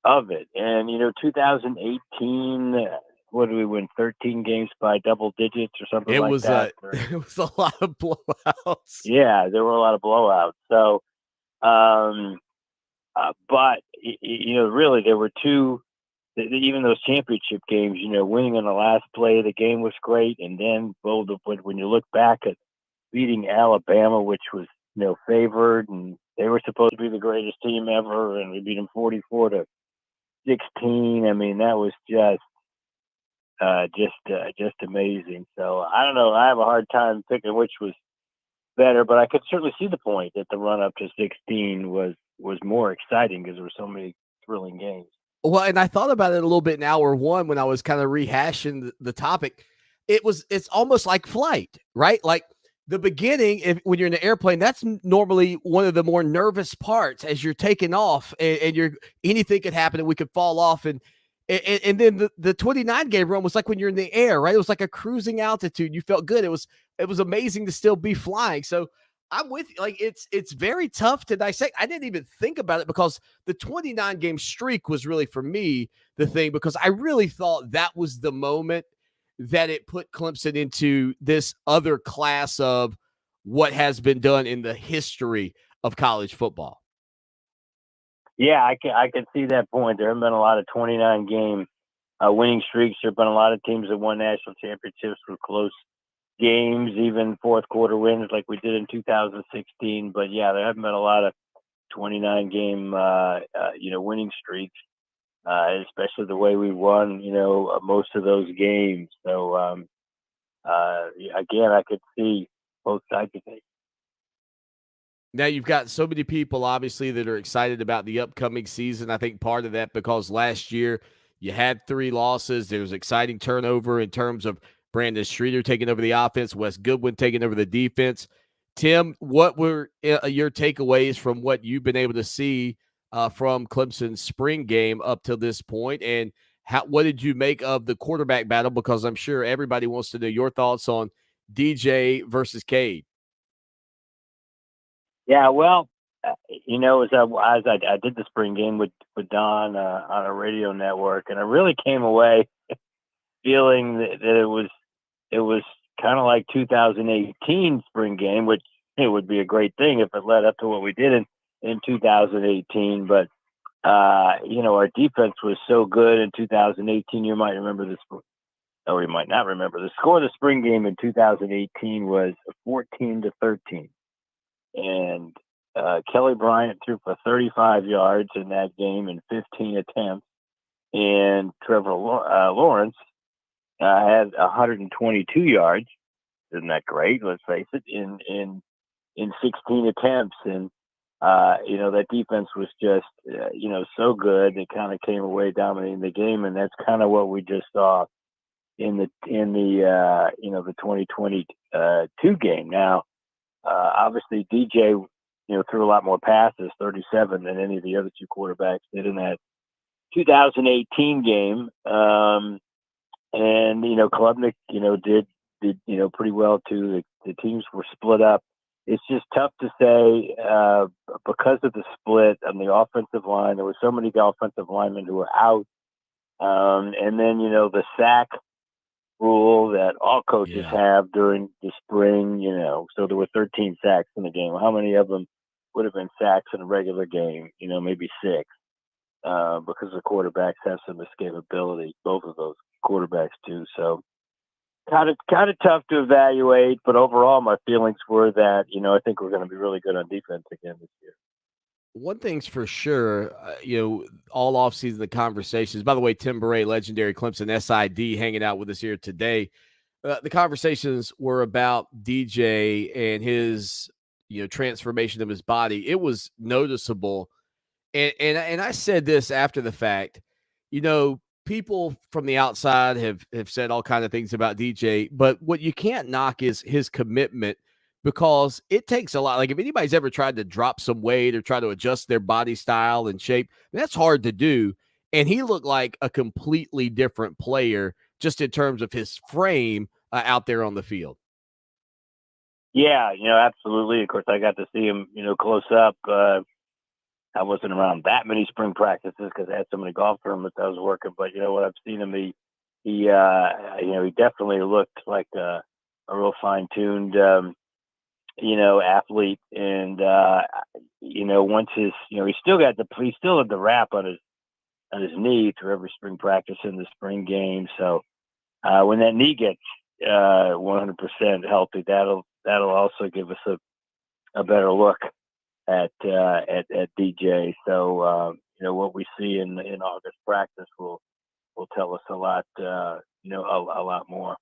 of it. And, 2018, what did we win? 13 games by double digits or something It like was that? It was a lot of blowouts. Yeah, there were a lot of blowouts. So, but, really there were 2, even those championship games, winning on the last play of the game was great. And then when you look back at beating Alabama, which was, favored, and they were supposed to be the greatest team ever, and we beat them 44-16. I mean, that was just amazing. So I don't know. I have a hard time picking which was better, but I could certainly see the point that the run up to 16 was more exciting because there were so many thrilling games. Well, and I thought about it a little bit in hour 1 when I was kind of rehashing the topic. It's almost like flight, right? Like the beginning, when you're in an airplane, that's normally one of the more nervous parts as you're taking off, and anything could happen and we could fall off. And then the 29-game run was like when you're in the air, right? It was like a cruising altitude. You felt good. It was amazing to still be flying. So I'm with you. Like it's very tough to dissect. I didn't even think about it because the 29-game streak was really, for me, the thing, because I really thought that was the moment that it put Clemson into this other class of what has been done in the history of college football. Yeah, I can see that point. There have been a lot of 29-game winning streaks. There have been a lot of teams that won national championships with close games, even fourth quarter wins like we did in 2016. But yeah, there haven't been a lot of 29-game winning streaks, especially the way we won most of those games. So again, I could see both sides of it. Now you've got so many people, obviously, that are excited about the upcoming season. I think part of that because last year you had 3 losses. There was exciting turnover in terms of Brandon Streeter taking over the offense, Wes Goodwin taking over the defense. Tim, what were your takeaways from what you've been able to see from Clemson's spring game up to this point? And what did you make of the quarterback battle? Because I'm sure everybody wants to know your thoughts on DJ versus Kade. Yeah, well, as I did the spring game with Don on a radio network, and I really came away feeling that it was kind of like 2018 spring game, which it would be a great thing if it led up to what we did in 2018. But our defense was so good in 2018. You might remember this, or you might not remember. The score of the spring game in 2018 was 14-13. And Kelly Bryant threw for 35 yards in that game in 15 attempts. And Trevor Lawrence had 122 yards. Isn't that great? Let's face it, in 16 attempts. And, that defense was just, so good. It kind of came away dominating the game. And that's kind of what we just saw the 2022 game. Now, obviously DJ, threw a lot more passes, 37, than any of the other two quarterbacks did in that 2018 game. And Klubnik, did pretty well too. The teams were split up. It's just tough to say because of the split on the offensive line. There were so many offensive linemen who were out, and then the sack rule that all coaches have during the spring. So there were 13 sacks in the game. How many of them would have been sacks in a regular game? Maybe 6, because the quarterbacks have some escapability. Both of those quarterbacks do. So kind of tough to evaluate, but overall my feelings were that I think we're going to be really good on defense again this year. One thing's for sure, all offseason the conversations. By the way, Tim Bourret, legendary Clemson SID, hanging out with us here today. The conversations were about DJ and his transformation of his body. It was noticeable, and I said this after the fact. People from the outside have said all kinds of things about DJ, but what you can't knock is his commitment, because it takes a lot. Like, if anybody's ever tried to drop some weight or try to adjust their body style and shape, that's hard to do. And he looked like a completely different player just in terms of his frame out there on the field. Yeah, absolutely. Of course, I got to see him, close up. I wasn't around that many spring practices because I had so many golf tournaments I was working. But what I've seen him, he definitely looked like a real fine-tuned, athlete. And once he still had the wrap on his knee through every spring practice in the spring game. So when that knee gets 100% healthy, that'll also give us a better look at DJ. So what we see in August practice will tell us a lot a lot more.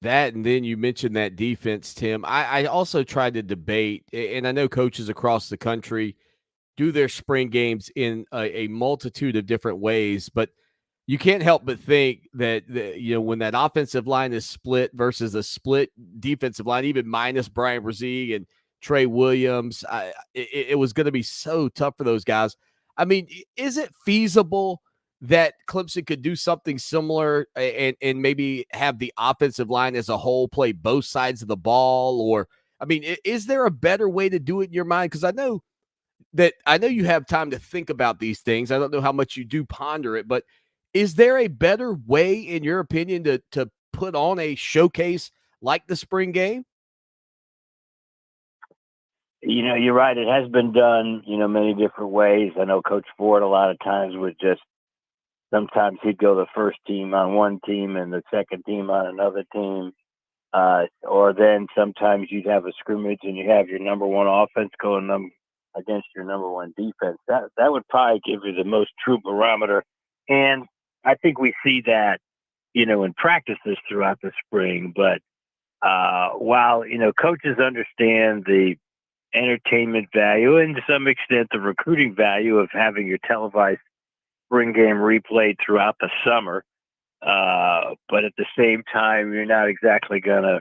That, and then you mentioned that defense, Tim. I also tried to debate, and I know coaches across the country do their spring games in a multitude of different ways, but you can't help but think that when that offensive line is split versus a split defensive line, even minus Brian Brzee and Trey Williams, it was going to be so tough for those guys. I mean, is it feasible that Clemson could do something similar and maybe have the offensive line as a whole play both sides of the ball? Or, I mean, is there a better way to do it in your mind? Because I know you have time to think about these things. I don't know how much you do ponder it, but is there a better way, in your opinion, to put on a showcase like the spring game? You're right. It has been done, many different ways. I know Coach Ford a lot of times sometimes he'd go the first team on one team and the second team on another team. Or then sometimes you'd have a scrimmage and you have your number one offense going against your number one defense. That would probably give you the most true barometer. And I think we see that, in practices throughout the spring. But while, coaches understand the entertainment value and to some extent the recruiting value of having your televised spring game replayed throughout the summer, but at the same time, you're not exactly going to,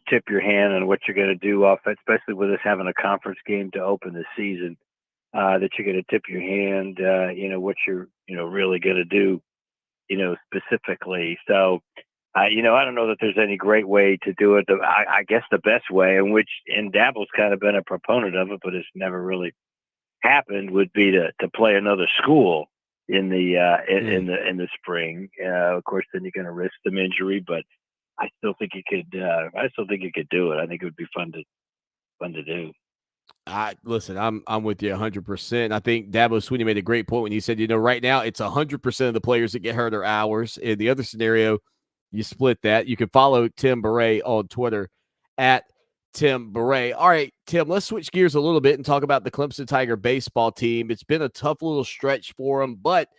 tip your hand on what you're going to do offense, especially with us having a conference game to open the season, that you're going to tip your hand, what you're, really going to do, specifically. So, I don't know that there's any great way to do it. I guess the best way, and Dabble's kind of been a proponent of it, but it's never really happened, would be to play another school in the spring. Of course, then you're going to risk some injury, but I still think you could. I still think you could do it. I think it would be fun to do. Listen, I'm with you 100%. I think Dabo Swanny made a great point when he said, right now it's 100% of the players that get hurt are ours. In the other scenario, you split that. You can follow Tim Bourret on Twitter at Tim Bourret. All right, Tim, let's switch gears a little bit and talk about the Clemson Tiger baseball team. It's been a tough little stretch for them, but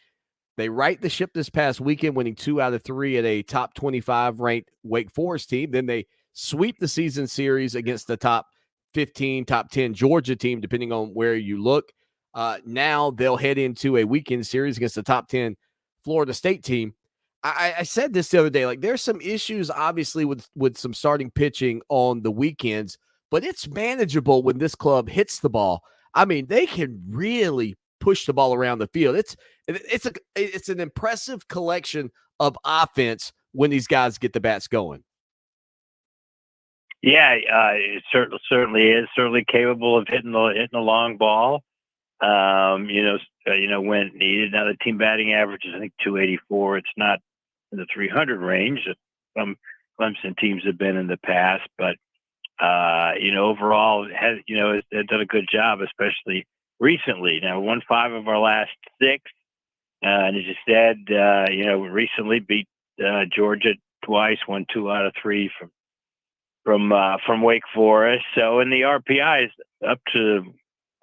they right the ship this past weekend, winning 2 out of 3 at a top 25 ranked Wake Forest team. Then they sweep the season series against the top 15, top 10 Georgia team, depending on where you look. Now they'll head into a weekend series against the top 10 Florida State team. I said this the other day, like there's some issues obviously with some starting pitching on the weekends, but it's manageable when this club hits the ball. I mean, they can really push the ball around the field. It's an impressive collection of offense when these guys get the bats going. Yeah, it certainly is certainly capable of hitting the long ball. When needed. Now the team batting average is I think 284. It's not in the 300 range that some Clemson teams have been in the past, but overall has done a good job, especially recently. Now won 5 of our last 6, and as you said, recently beat Georgia twice, won 2 out of 3 from Wake Forest. So, and the RPI is up to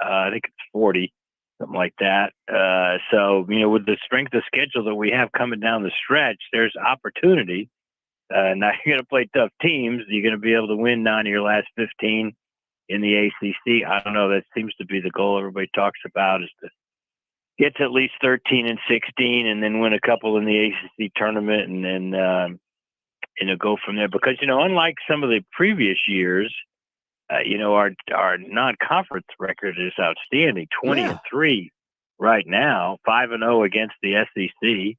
I think it's 40, something like that. With the strength of schedule that we have coming down the stretch, there's opportunity. Now you're going to play tough teams. You're going to be able to win 9 of your last 15 in the ACC. I don't know. That seems to be the goal everybody talks about, is to get to at least 13 and 16 and then win a couple in the ACC tournament and then, go from there. Because, unlike some of the previous years, our non-conference record is outstanding, 20-3 right now, 5-0 against the SEC.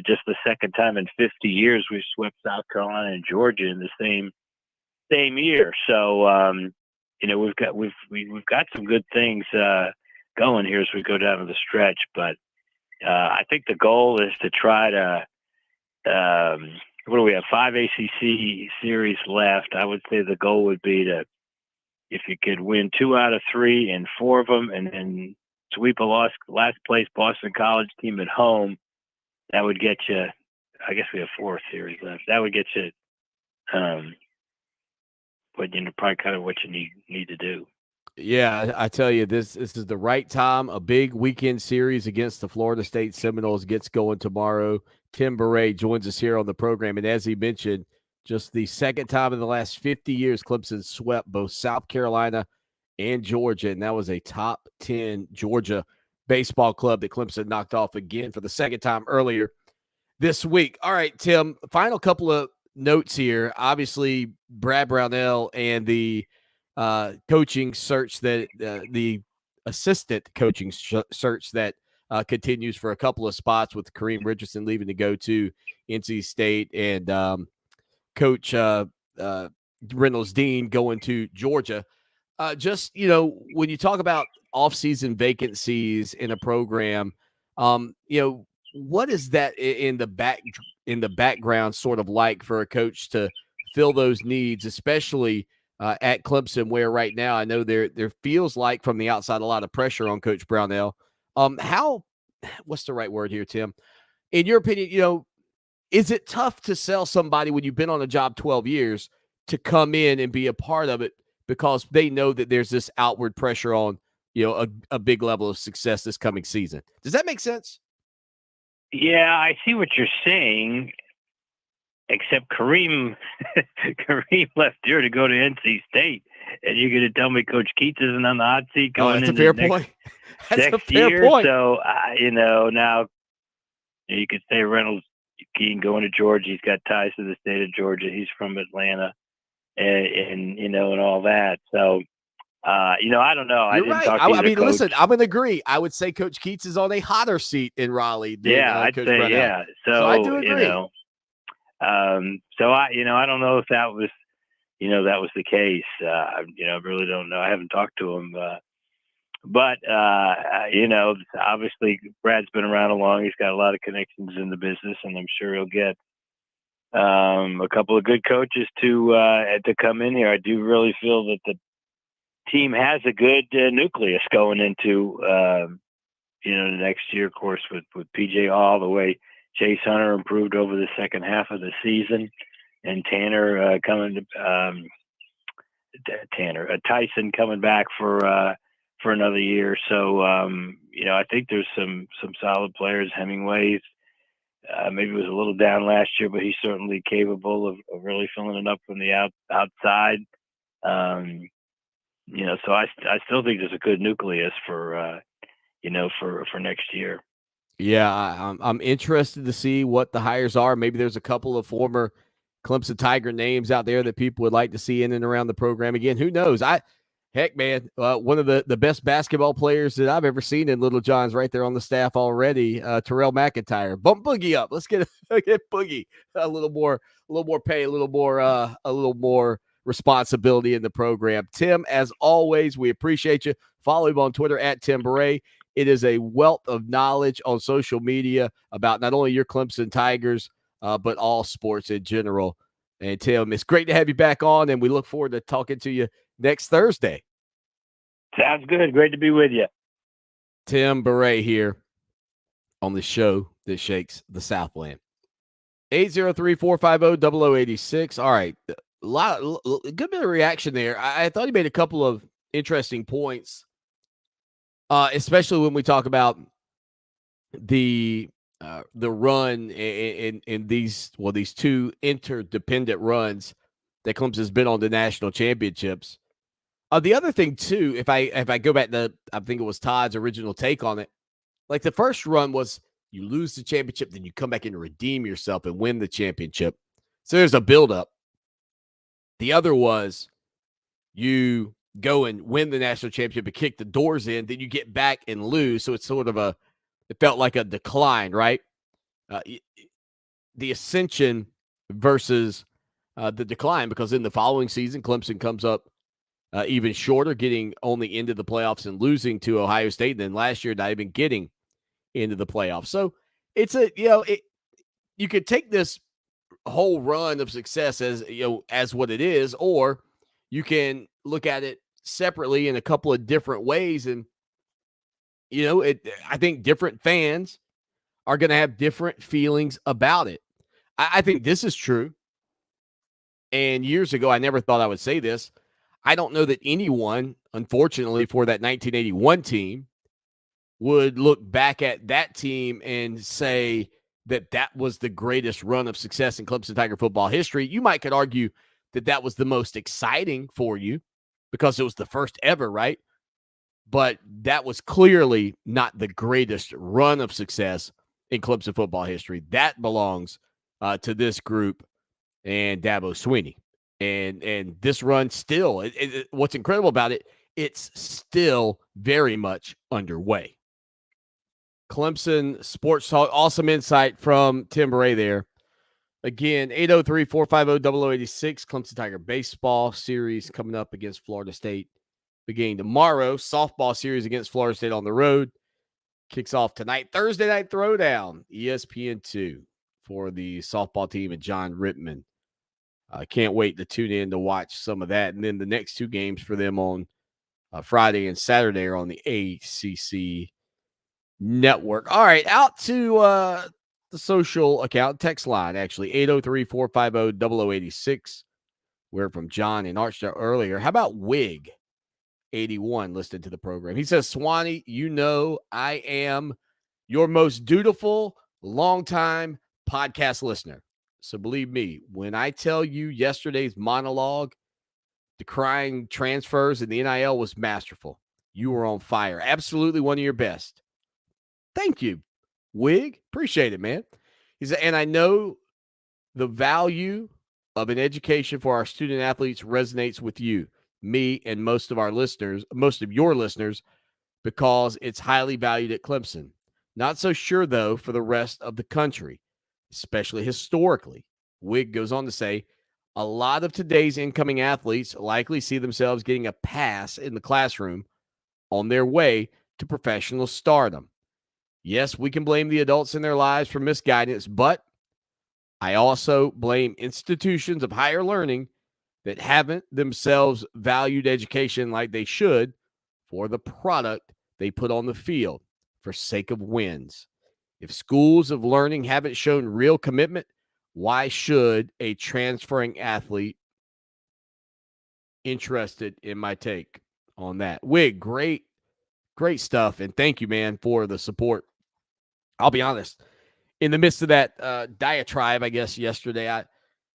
Just the second time in 50 years we've swept South Carolina and Georgia in the same year. So we've got some good things going here as we go down to the stretch. But I think the goal is to try to what do we have? 5 ACC series left. I would say the goal would be to, if you could win 2 out of 3 and 4 of them, and then sweep a last place Boston College team at home, that would get you. I guess we have 4 series left. That would get you, probably kind of what you need to do. Yeah, I tell you, this is the right time. A big weekend series against the Florida State Seminoles gets going tomorrow. Tim Bourret joins us here on the program. And as he mentioned, just the second time in the last 50 years, Clemson swept both South Carolina and Georgia. And that was a top 10 Georgia baseball club that Clemson knocked off again for the second time earlier this week. All right, Tim, final couple of notes here. Obviously, Brad Brownell and the coaching search that the assistant coaching search that continues for a couple of spots, with Kareem Richardson leaving to go to NC State and Coach Reynolds Dean going to Georgia. When you talk about offseason vacancies in a program, what is that in the background sort of like for a coach to fill those needs, especially at Clemson, where right now I know there feels like from the outside a lot of pressure on Coach Brownell. What's the right word here, Tim? In your opinion, is it tough to sell somebody when you've been on a job 12 years to come in and be a part of it, because they know that there's this outward pressure on, a big level of success this coming season? Does that make sense? Yeah, I see what you're saying. Except Kareem left here to go to NC State, and you're going to tell me Coach Keats isn't on the hot seat going into next year? Point. So now you could say Reynolds Keene going to Georgia. He's got ties to the state of Georgia. He's from Atlanta, and all that. So I don't know. You're right. Listen, I'm going to agree. I would say Coach Keats is on a hotter seat in Raleigh. I'd say Brownell. Yeah. So I do agree. I don't know if that was, that was the case. I really don't know. I haven't talked to him, but obviously Brad's been around long. He's got a lot of connections in the business, and I'm sure he'll get a couple of good coaches to come in here. I do really feel that the team has a good nucleus going into, the next year, of course, with PJ Hall, the way Chase Hunter improved over the second half of the season, and Tanner Tyson coming back for another year. So I think there's some solid players. Hemingway's maybe was a little down last year, but he's certainly capable of really filling it up from the outside. So I still think there's a good nucleus for next year. Yeah, I'm interested to see what the hires are. Maybe there's a couple of former Clemson Tiger names out there that people would like to see in and around the program again. Who knows? Heck, man, one of the best basketball players that I've ever seen in Little John's right there on the staff already, Terrell McIntyre. Bump Boogie up. Let's get Boogie a little more pay, a little more responsibility in the program. Tim, as always, we appreciate you. Follow him on Twitter at Tim Bourret. It is a wealth of knowledge on social media about not only your Clemson Tigers, but all sports in general. And Tim, it's great to have you back on, and we look forward to talking to you next Thursday. Sounds good. Great to be with you. Tim Bourret here on the show that shakes the Southland. 803-450-0086. All right. A good bit of reaction there. I thought he made a couple of interesting points, especially when we talk about the run in these two interdependent runs that Clemson's been on the national championships. The other thing too, if I go back to, I think it was Todd's original take on it, like the first run was you lose the championship, then you come back and redeem yourself and win the championship. So there's a buildup. The other was you go and win the national championship and kick the doors in, then you get back and lose. So it's sort of it felt like a decline, right? The ascension versus the decline, because in the following season, Clemson comes up even shorter, getting only into the playoffs and losing to Ohio State. And then last year, not even getting into the playoffs. So it's you could take this whole run of success as what it is, or you can look at it separately in a couple of different ways. And, I think different fans are going to have different feelings about it. I think this is true. And years ago, I never thought I would say this. I don't know that anyone, unfortunately, for that 1981 team would look back at that team and say that was the greatest run of success in Clemson Tiger football history. You could argue that was the most exciting for you because it was the first ever, right? But that was clearly not the greatest run of success in Clemson football history. That belongs to this group and Dabo Swanny. And this run still, what's incredible about it, it's still very much underway. Clemson Sports Talk, awesome insight from Tim Bourret there. Again, 803-450-0086, Clemson Tiger baseball series coming up against Florida State beginning tomorrow. Softball series against Florida State on the road kicks off tonight. Thursday night throwdown, ESPN2 for the softball team and John Rittman. I can't wait to tune in to watch some of that. And then the next two games for them on Friday and Saturday are on the ACC network. All right, out to the social account, text line, actually, 803-450-0086. We're from John and Archstar earlier. How about Wig 81 listening to the program? He says, Swanny, I am your most dutiful, longtime podcast listener. So believe me, when I tell you yesterday's monologue decrying transfers in the NIL was masterful, you were on fire. Absolutely one of your best. Thank you, Wig. Appreciate it, man. He said, and I know the value of an education for our student athletes resonates with you, me, and most of your listeners, because it's highly valued at Clemson. Not so sure, though, for the rest of the country, especially historically. Wig goes on to say, a lot of today's incoming athletes likely see themselves getting a pass in the classroom on their way to professional stardom. Yes, we can blame the adults in their lives for misguidance, but I also blame institutions of higher learning that haven't themselves valued education like they should for the product they put on the field for sake of wins. If schools of learning haven't shown real commitment, why should a transferring athlete? Interested in my take on that. Wig, great stuff. And thank you, man, for the support. I'll be honest, in the midst of that diatribe, I guess, yesterday, at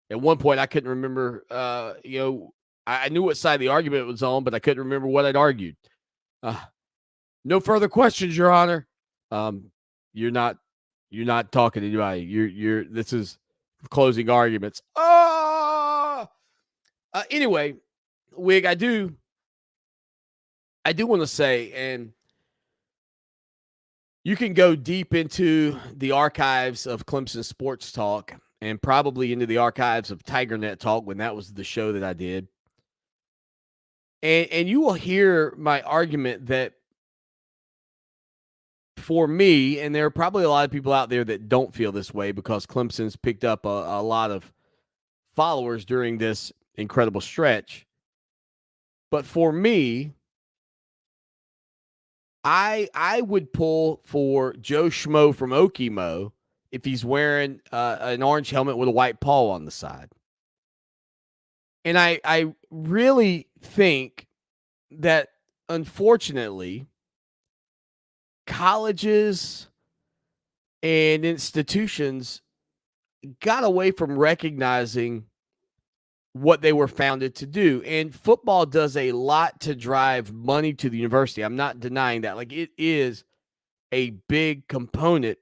one point I couldn't remember, I knew what side of the argument was on, but I couldn't remember what I'd argued. No further questions, Your Honor. You're not talking to anybody. This is closing arguments. Anyway, Wig, I do want to say, and you can go deep into the archives of Clemson Sports Talk and probably into the archives of TigerNet Talk when that was the show that I did. And you will hear my argument that for me, and there are probably a lot of people out there that don't feel this way because Clemson's picked up a lot of followers during this incredible stretch. But for me, I would pull for Joe Schmo from Okemo if he's wearing an orange helmet with a white paw on the side. And I really think that, unfortunately, colleges and institutions got away from recognizing what they were founded to do. And football does a lot to drive money to the university. I'm not denying that. Like, it is a big component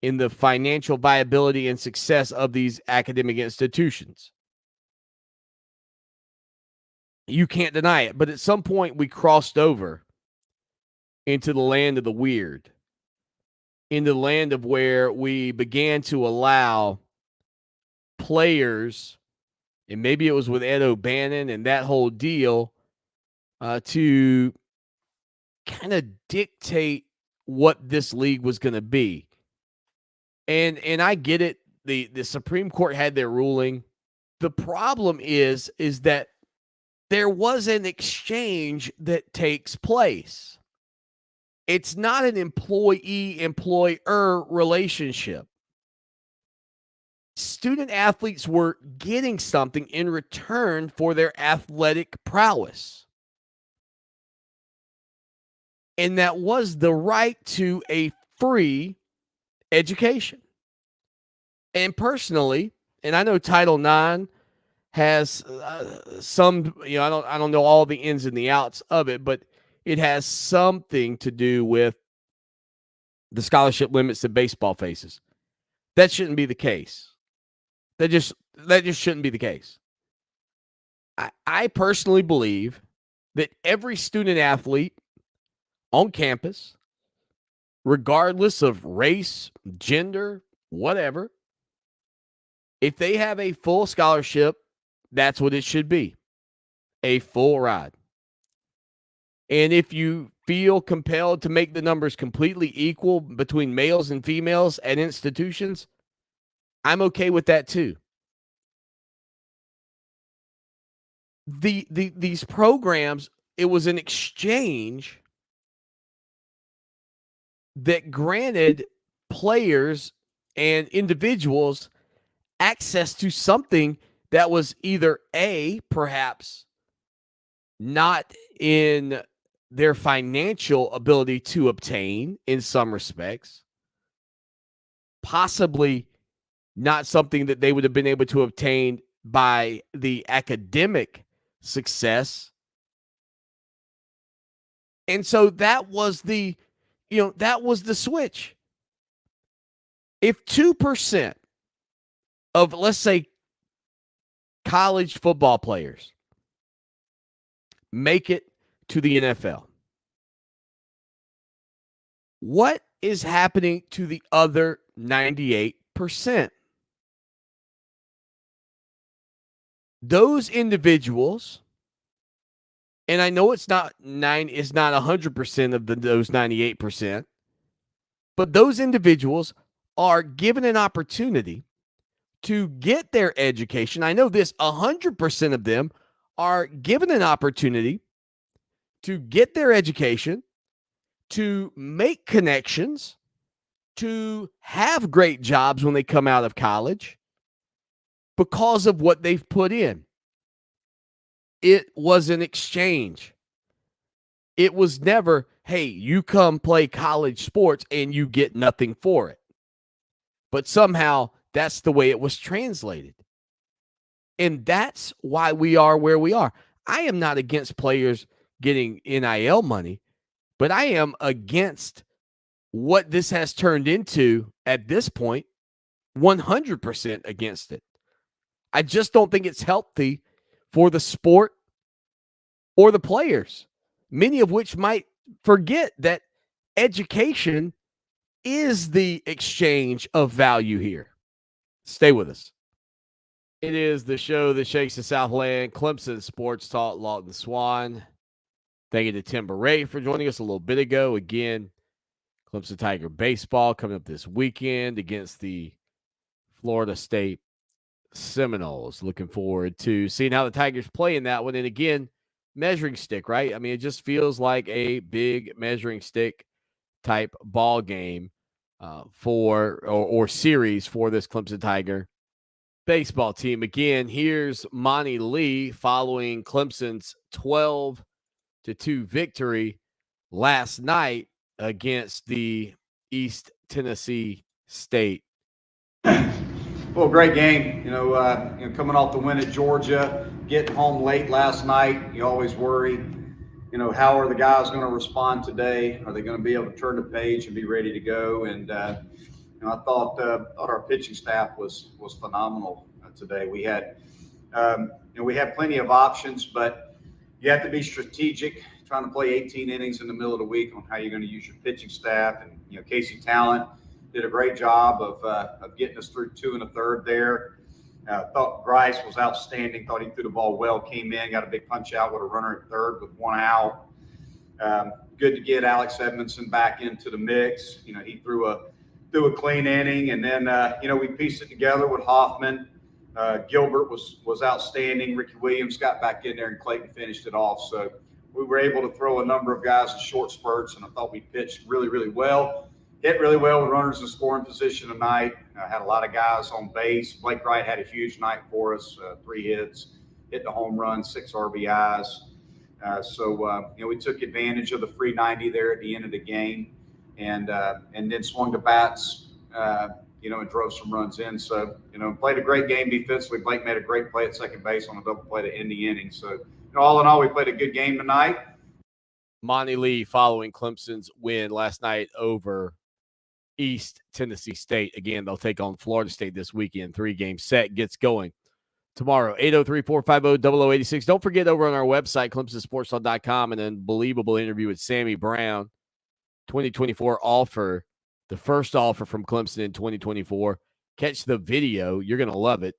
in the financial viability and success of these academic institutions. You can't deny it. But at some point, we crossed over into the land of the weird, into the land of where we began to allow players, and maybe it was with Ed O'Bannon and that whole deal, to kind of dictate what this league was going to be. And I get it. The Supreme Court had their ruling. The problem is that there was an exchange that takes place. It's not an employee-employer relationship. Student athletes were getting something in return for their athletic prowess. And that was the right to a free education. And personally, and I know Title IX has some, I don't know all the ins and the outs of it, but it has something to do with the scholarship limits that baseball faces. That shouldn't be the case. That just shouldn't be the case. I personally believe that every student athlete on campus, regardless of race, gender, whatever, if they have a full scholarship, that's what it should be. A full ride. And if you feel compelled to make the numbers completely equal between males and females at institutions, I'm okay with that too. These programs, it was an exchange that granted players and individuals access to something that was either A, perhaps not in their financial ability to obtain in some respects, possibly not something that they would have been able to obtain by the academic success. And so that was the switch. If 2% of, let's say, college football players make it to the NFL, what is happening to the other 98%? Those individuals, and I know it's not 100% of those 98%, but those individuals are given an opportunity to get their education. I know this, 100% of them are given an opportunity to get their education, to make connections, to have great jobs when they come out of college because of what they've put in. It was an exchange. It was never, hey, you come play college sports and you get nothing for it. But somehow that's the way it was translated. And that's why we are where we are. I am not against players getting NIL money, but I am against what this has turned into at this point, 100% against it. I just don't think it's healthy for the sport or the players, many of which might forget that education is the exchange of value here. Stay with us. It is the show that shakes the Southland, Clemson Sports Talk, Lawton Swan. Thank you to Tim Bourret for joining us a little bit ago. Again, Clemson Tiger baseball coming up this weekend against the Florida State Seminoles. Looking forward to seeing how the Tigers play in that one. And again, measuring stick, right? I mean, it just feels like a big measuring stick type ball game or series for this Clemson Tiger baseball team. Again, here's Monty Lee following Clemson's 12-2 victory last night against the East Tennessee State. Well, great game. Coming off the win at Georgia, getting home late last night. You always worry, how are the guys going to respond today? Are they going to be able to turn the page and be ready to go? And I thought our pitching staff was phenomenal today. We had plenty of options, but you have to be strategic. Trying to play 18 innings in the middle of the week on how you're going to use your pitching staff. And Casey Talent did a great job of getting us through 2 1/3 there. Thought Bryce was outstanding. Thought he threw the ball well. Came in, got a big punch out with a runner at third with 1 out. Good to get Alex Edmondson back into the mix. He threw a clean inning, and then we pieced it together with Hoffman. Gilbert was outstanding. Ricky Williams got back in there, and Clayton finished it off. So we were able to throw a number of guys in short spurts, and I thought we pitched really, really well. Hit really well with runners in scoring position tonight. Had a lot of guys on base. Blake Wright had a huge night for us, 3 hits, hit the home run, 6 RBIs. We took advantage of the free 90 there at the end of the game, and then swung the bats, and drove some runs in. So, played a great game defensively. Blake made a great play at second base on a double play to end the inning. So, all in all, we played a good game tonight. Monty Lee following Clemson's win last night over East Tennessee State. Again, they'll take on Florida State this weekend. 3-game set gets going tomorrow. 803-450-0086. Don't forget, over on our website, ClemsonSportsTalk.com, an unbelievable interview with Sammy Brown. 2024 offer, the first offer from Clemson in 2024. Catch the video. You're going to love it.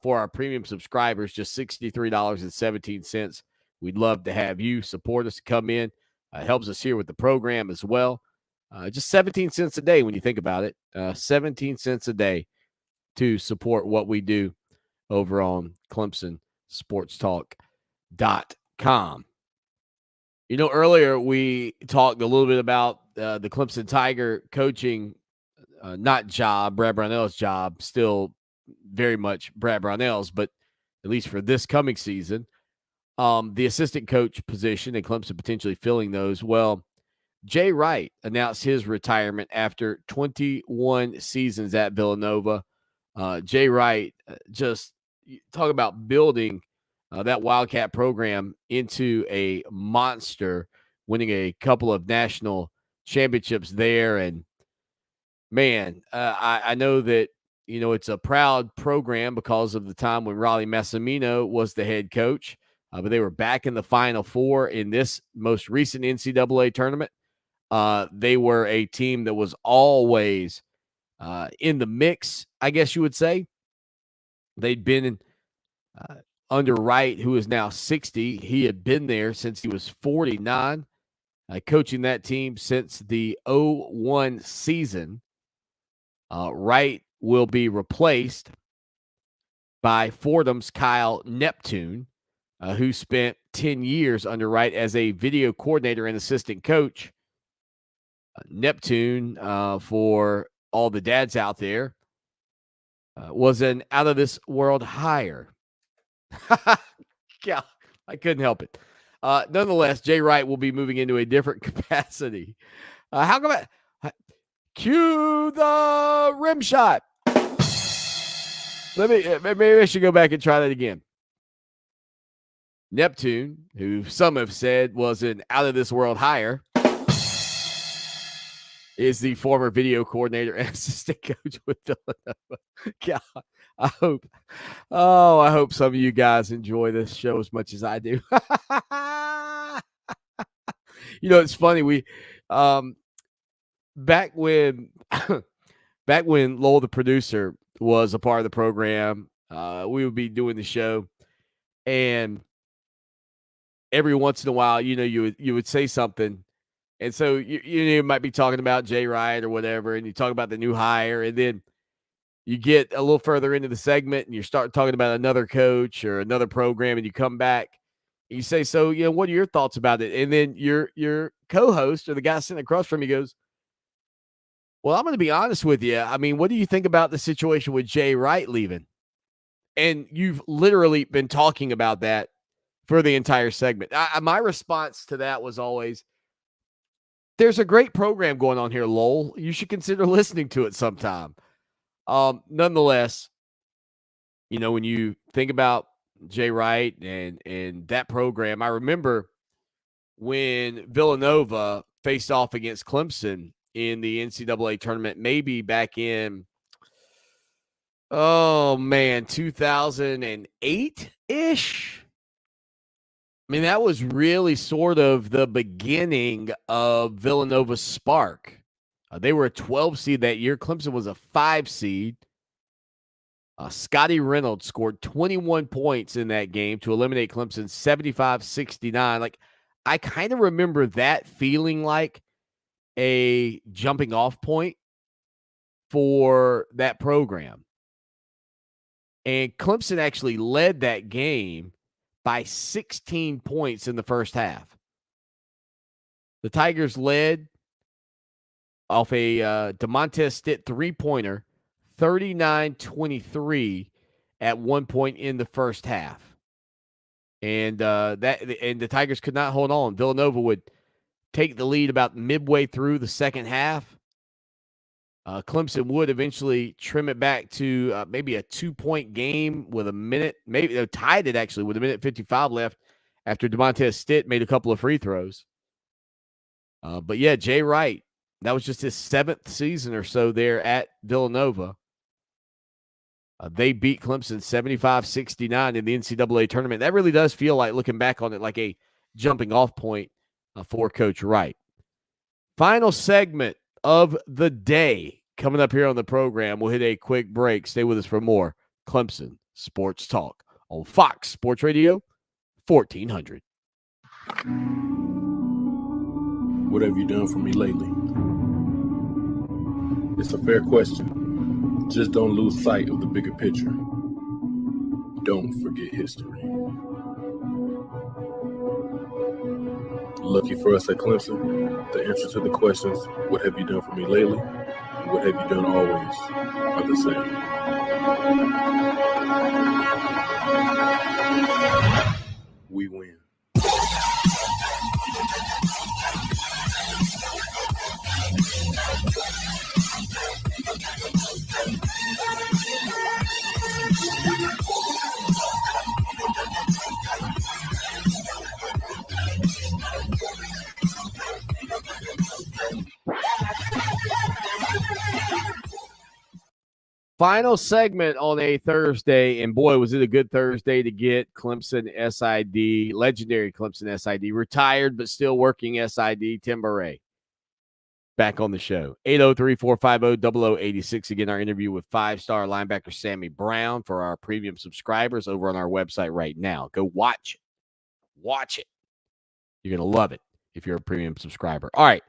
For our premium subscribers, just $63.17. We'd love to have you support us, come in. Helps us here with the program as well. Just 17 cents a day when you think about it. 17 cents a day to support what we do over on ClemsonSportsTalk.com. Earlier we talked a little bit about the Clemson Tiger coaching, not job, Brad Brownell's job, still very much Brad Brownell's, but at least for this coming season, the assistant coach position and Clemson potentially filling those. Well, Jay Wright announced his retirement after 21 seasons at Villanova. Jay Wright, just talk about building that Wildcat program into a monster, winning a couple of national championships there. And man, I know that, it's a proud program because of the time when Raleigh Massimino was the head coach, but they were back in the Final Four in this most recent NCAA tournament. They were a team that was always in the mix, I guess you would say. They'd been under Wright, who is now 60. He had been there since he was 49, coaching that team since the 2001 season. Wright will be replaced by Fordham's Kyle Neptune, who spent 10 years under Wright as a video coordinator and assistant coach. Neptune, for all the dads out there, was an out-of-this-world hire. Yeah, I couldn't help it. Nonetheless, Jay Wright will be moving into a different capacity. How come cue the rim shot? Maybe I should go back and try that again. Neptune, who some have said was an out-of-this-world hire, is the former video coordinator and assistant coach with Villanova. God, I hope some of you guys enjoy this show as much as I do. It's funny. We, back when Lowell, the producer, was a part of the program, we would be doing the show, and every once in a while, you would say something. And so you might be talking about Jay Wright or whatever, and you talk about the new hire, and then you get a little further into the segment and you start talking about another coach or another program, and you come back and you say, so, what are your thoughts about it? And then your co-host or the guy sitting across from you goes, well, I'm going to be honest with you. I mean, what do you think about the situation with Jay Wright leaving? And you've literally been talking about that for the entire segment. My response to that was always, there's a great program going on here, Lowell. You should consider listening to it sometime. Nonetheless, when you think about Jay Wright and that program, I remember when Villanova faced off against Clemson in the NCAA tournament, maybe back in, 2008-ish. I mean, that was really sort of the beginning of Villanova's spark. They were a 12 seed that year. Clemson was a 5 seed. Scotty Reynolds scored 21 points in that game to eliminate Clemson 75-69. Like, I kind of remember that feeling like a jumping off point for that program. And Clemson actually led that game by 16 points in the first half. The Tigers led off a DeMontez Stitt three-pointer, 39-23 at one point in the first half. And the Tigers could not hold on. Villanova would take the lead about midway through the second half. Clemson would eventually trim it back to maybe a 2-point game with a minute, maybe they tied it actually with a minute 55 left after DeMontez Stitt made a couple of free throws. But yeah, Jay Wright, that was just his 7th season or so there at Villanova. They beat Clemson 75-69 in the NCAA tournament. That really does feel like, looking back on it, like a jumping off point for Coach Wright. Final segment of the day coming up here on the program. We'll hit a quick break. Stay with us for more Clemson Sports Talk on Fox Sports Radio 1400. What have you done for me lately? It's a fair question. Just don't lose sight of the bigger picture. Don't forget history. Lucky for us at Clemson, the answer to the questions, what have you done for me lately, and what have you done always, are the same. We win. Final segment on a Thursday, and boy, was it a good Thursday to get Clemson SID, legendary Clemson SID, retired but still working SID, Tim Bourret, back on the show. 803-450-0086. Again, our interview with 5-star linebacker Sammy Brown for our premium subscribers over on our website right now. Go watch it. Watch it. You're going to love it if you're a premium subscriber. All right.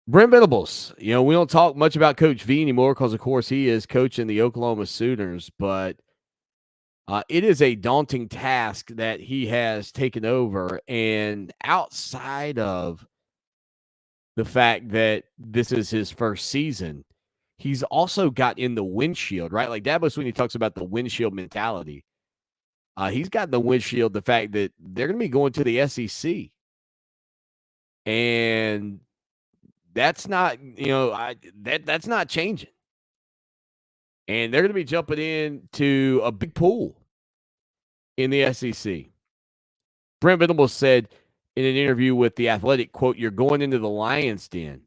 Brent Venables, we don't talk much about Coach V anymore because, of course, he is coaching the Oklahoma Sooners, but it is a daunting task that he has taken over. And outside of the fact that this is his first season, he's also got in the windshield, right? Like Dabo Swanny talks about the windshield mentality. He's got in the windshield the fact that they're going to be going to the SEC. And that's not, that's not changing. And they're going to be jumping into a big pool in the SEC. Brent Venables said in an interview with The Athletic, quote, "You're going into the lion's den.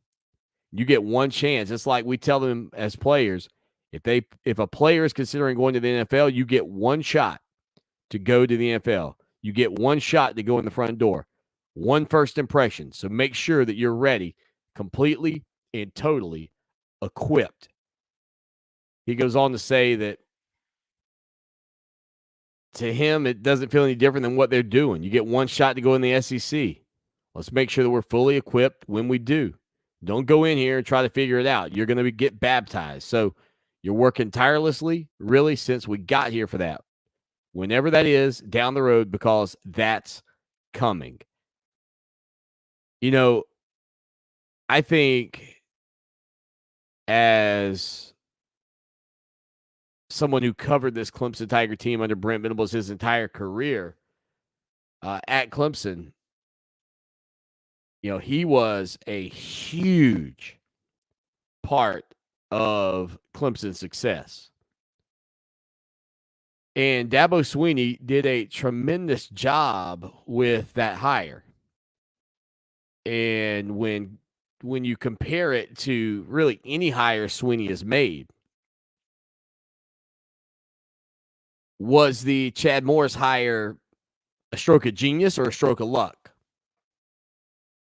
You get one chance. It's like we tell them as players, if a player is considering going to the NFL, you get one shot to go to the NFL. You get one shot to go in the front door. One first impression. So make sure that you're ready, completely and totally equipped. He goes on to say that to him, it doesn't feel any different than what they're doing. You get one shot to go in the SEC. Let's make sure that we're fully equipped when we do. Don't go in here and try to figure it out. You're going to get baptized. So you're working tirelessly, really, since we got here for that. Whenever that is, down the road, because that's coming. You know, I think as someone who covered this Clemson Tiger team under Brent Venables his entire career at Clemson, you know, he was a huge part of Clemson's success. And Dabo Swanny did a tremendous job with that hire. And when you compare it to really any hire Swanny has made, was the Chad Morris hire a stroke of genius or a stroke of luck?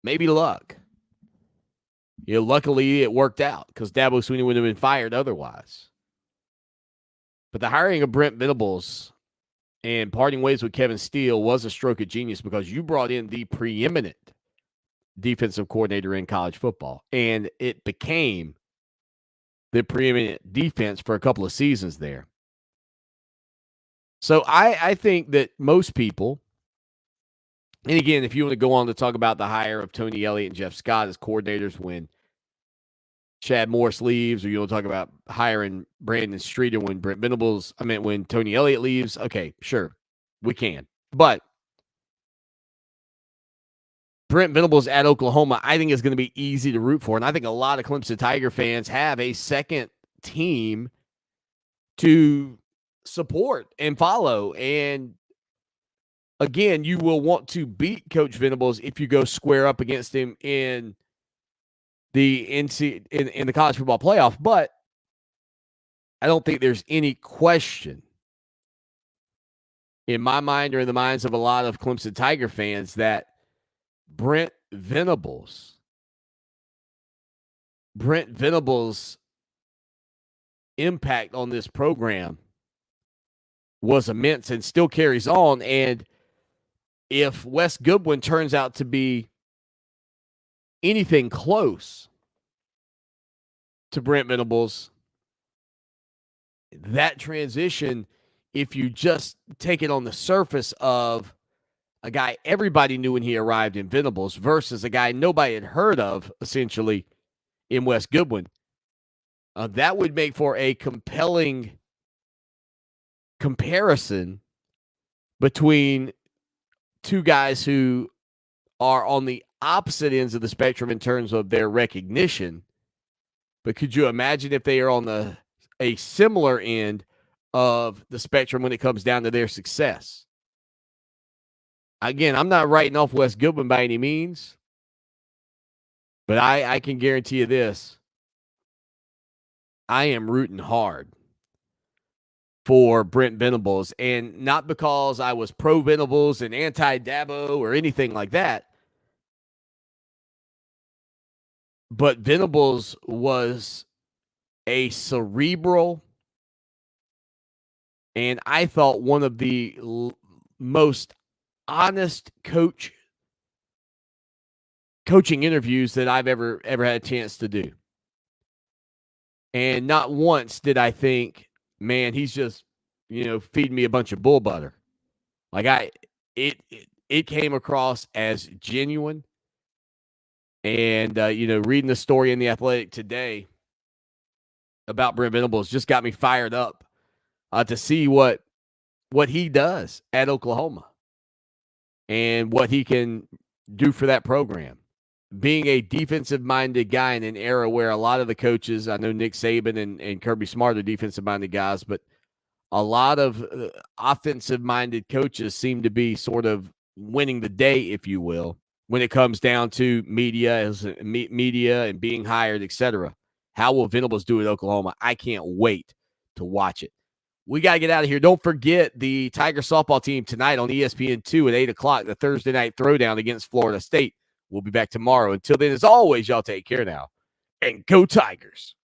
Maybe luck. You know, luckily it worked out because Dabo Swanny would have been fired otherwise. But the hiring of Brent Venables and parting ways with Kevin Steele was a stroke of genius because you brought in the preeminent defensive coordinator in college football, and it became the preeminent defense for a couple of seasons there. So I think that most people, and again, if you want to go on to talk about the hire of Tony Elliott and Jeff Scott as coordinators when Chad Morris leaves, or you want to talk about hiring Brandon Streeter when when Tony Elliott leaves, okay, sure, we can. But Brent Venables at Oklahoma, I think is going to be easy to root for. And I think a lot of Clemson Tiger fans have a second team to support and follow. And again, you will want to beat Coach Venables if you go square up against him in the in the college football playoff. But I don't think there's any question in my mind or in the minds of a lot of Clemson Tiger fans that Brent Venables' impact on this program was immense and still carries on. And if Wes Goodwin turns out to be anything close to Brent Venables, that transition, if you just take it on the surface of a guy everybody knew when he arrived in Venables versus a guy nobody had heard of, essentially, in Wes Goodwin, that would make for a compelling comparison between two guys who are on the opposite ends of the spectrum in terms of their recognition. But could you imagine if they are on a similar end of the spectrum when it comes down to their success? Again, I'm not writing off Wes Goodwin by any means, but I can guarantee you this. I am rooting hard for Brent Venables, and not because I was pro Venables and anti-Dabo or anything like that, but Venables was a cerebral and I thought one of the most honest coaching interviews that I've ever had a chance to do. And not once did I think, man, he's just, feeding me a bunch of bull butter. Like it came across as genuine. And, reading the story in The Athletic today about Brent Venables just got me fired up to see what he does at Oklahoma and what he can do for that program. Being a defensive-minded guy in an era where a lot of the coaches, I know Nick Saban and Kirby Smart are defensive-minded guys, but a lot of offensive-minded coaches seem to be sort of winning the day, if you will. when it comes down to media and being hired, etc. How will Venables do at Oklahoma? I can't wait to watch it. We got to get out of here. Don't forget the Tiger softball team tonight on ESPN2 at 8 o'clock, the Thursday night throwdown against Florida State. We'll be back tomorrow. Until then, as always, y'all take care now. And go Tigers.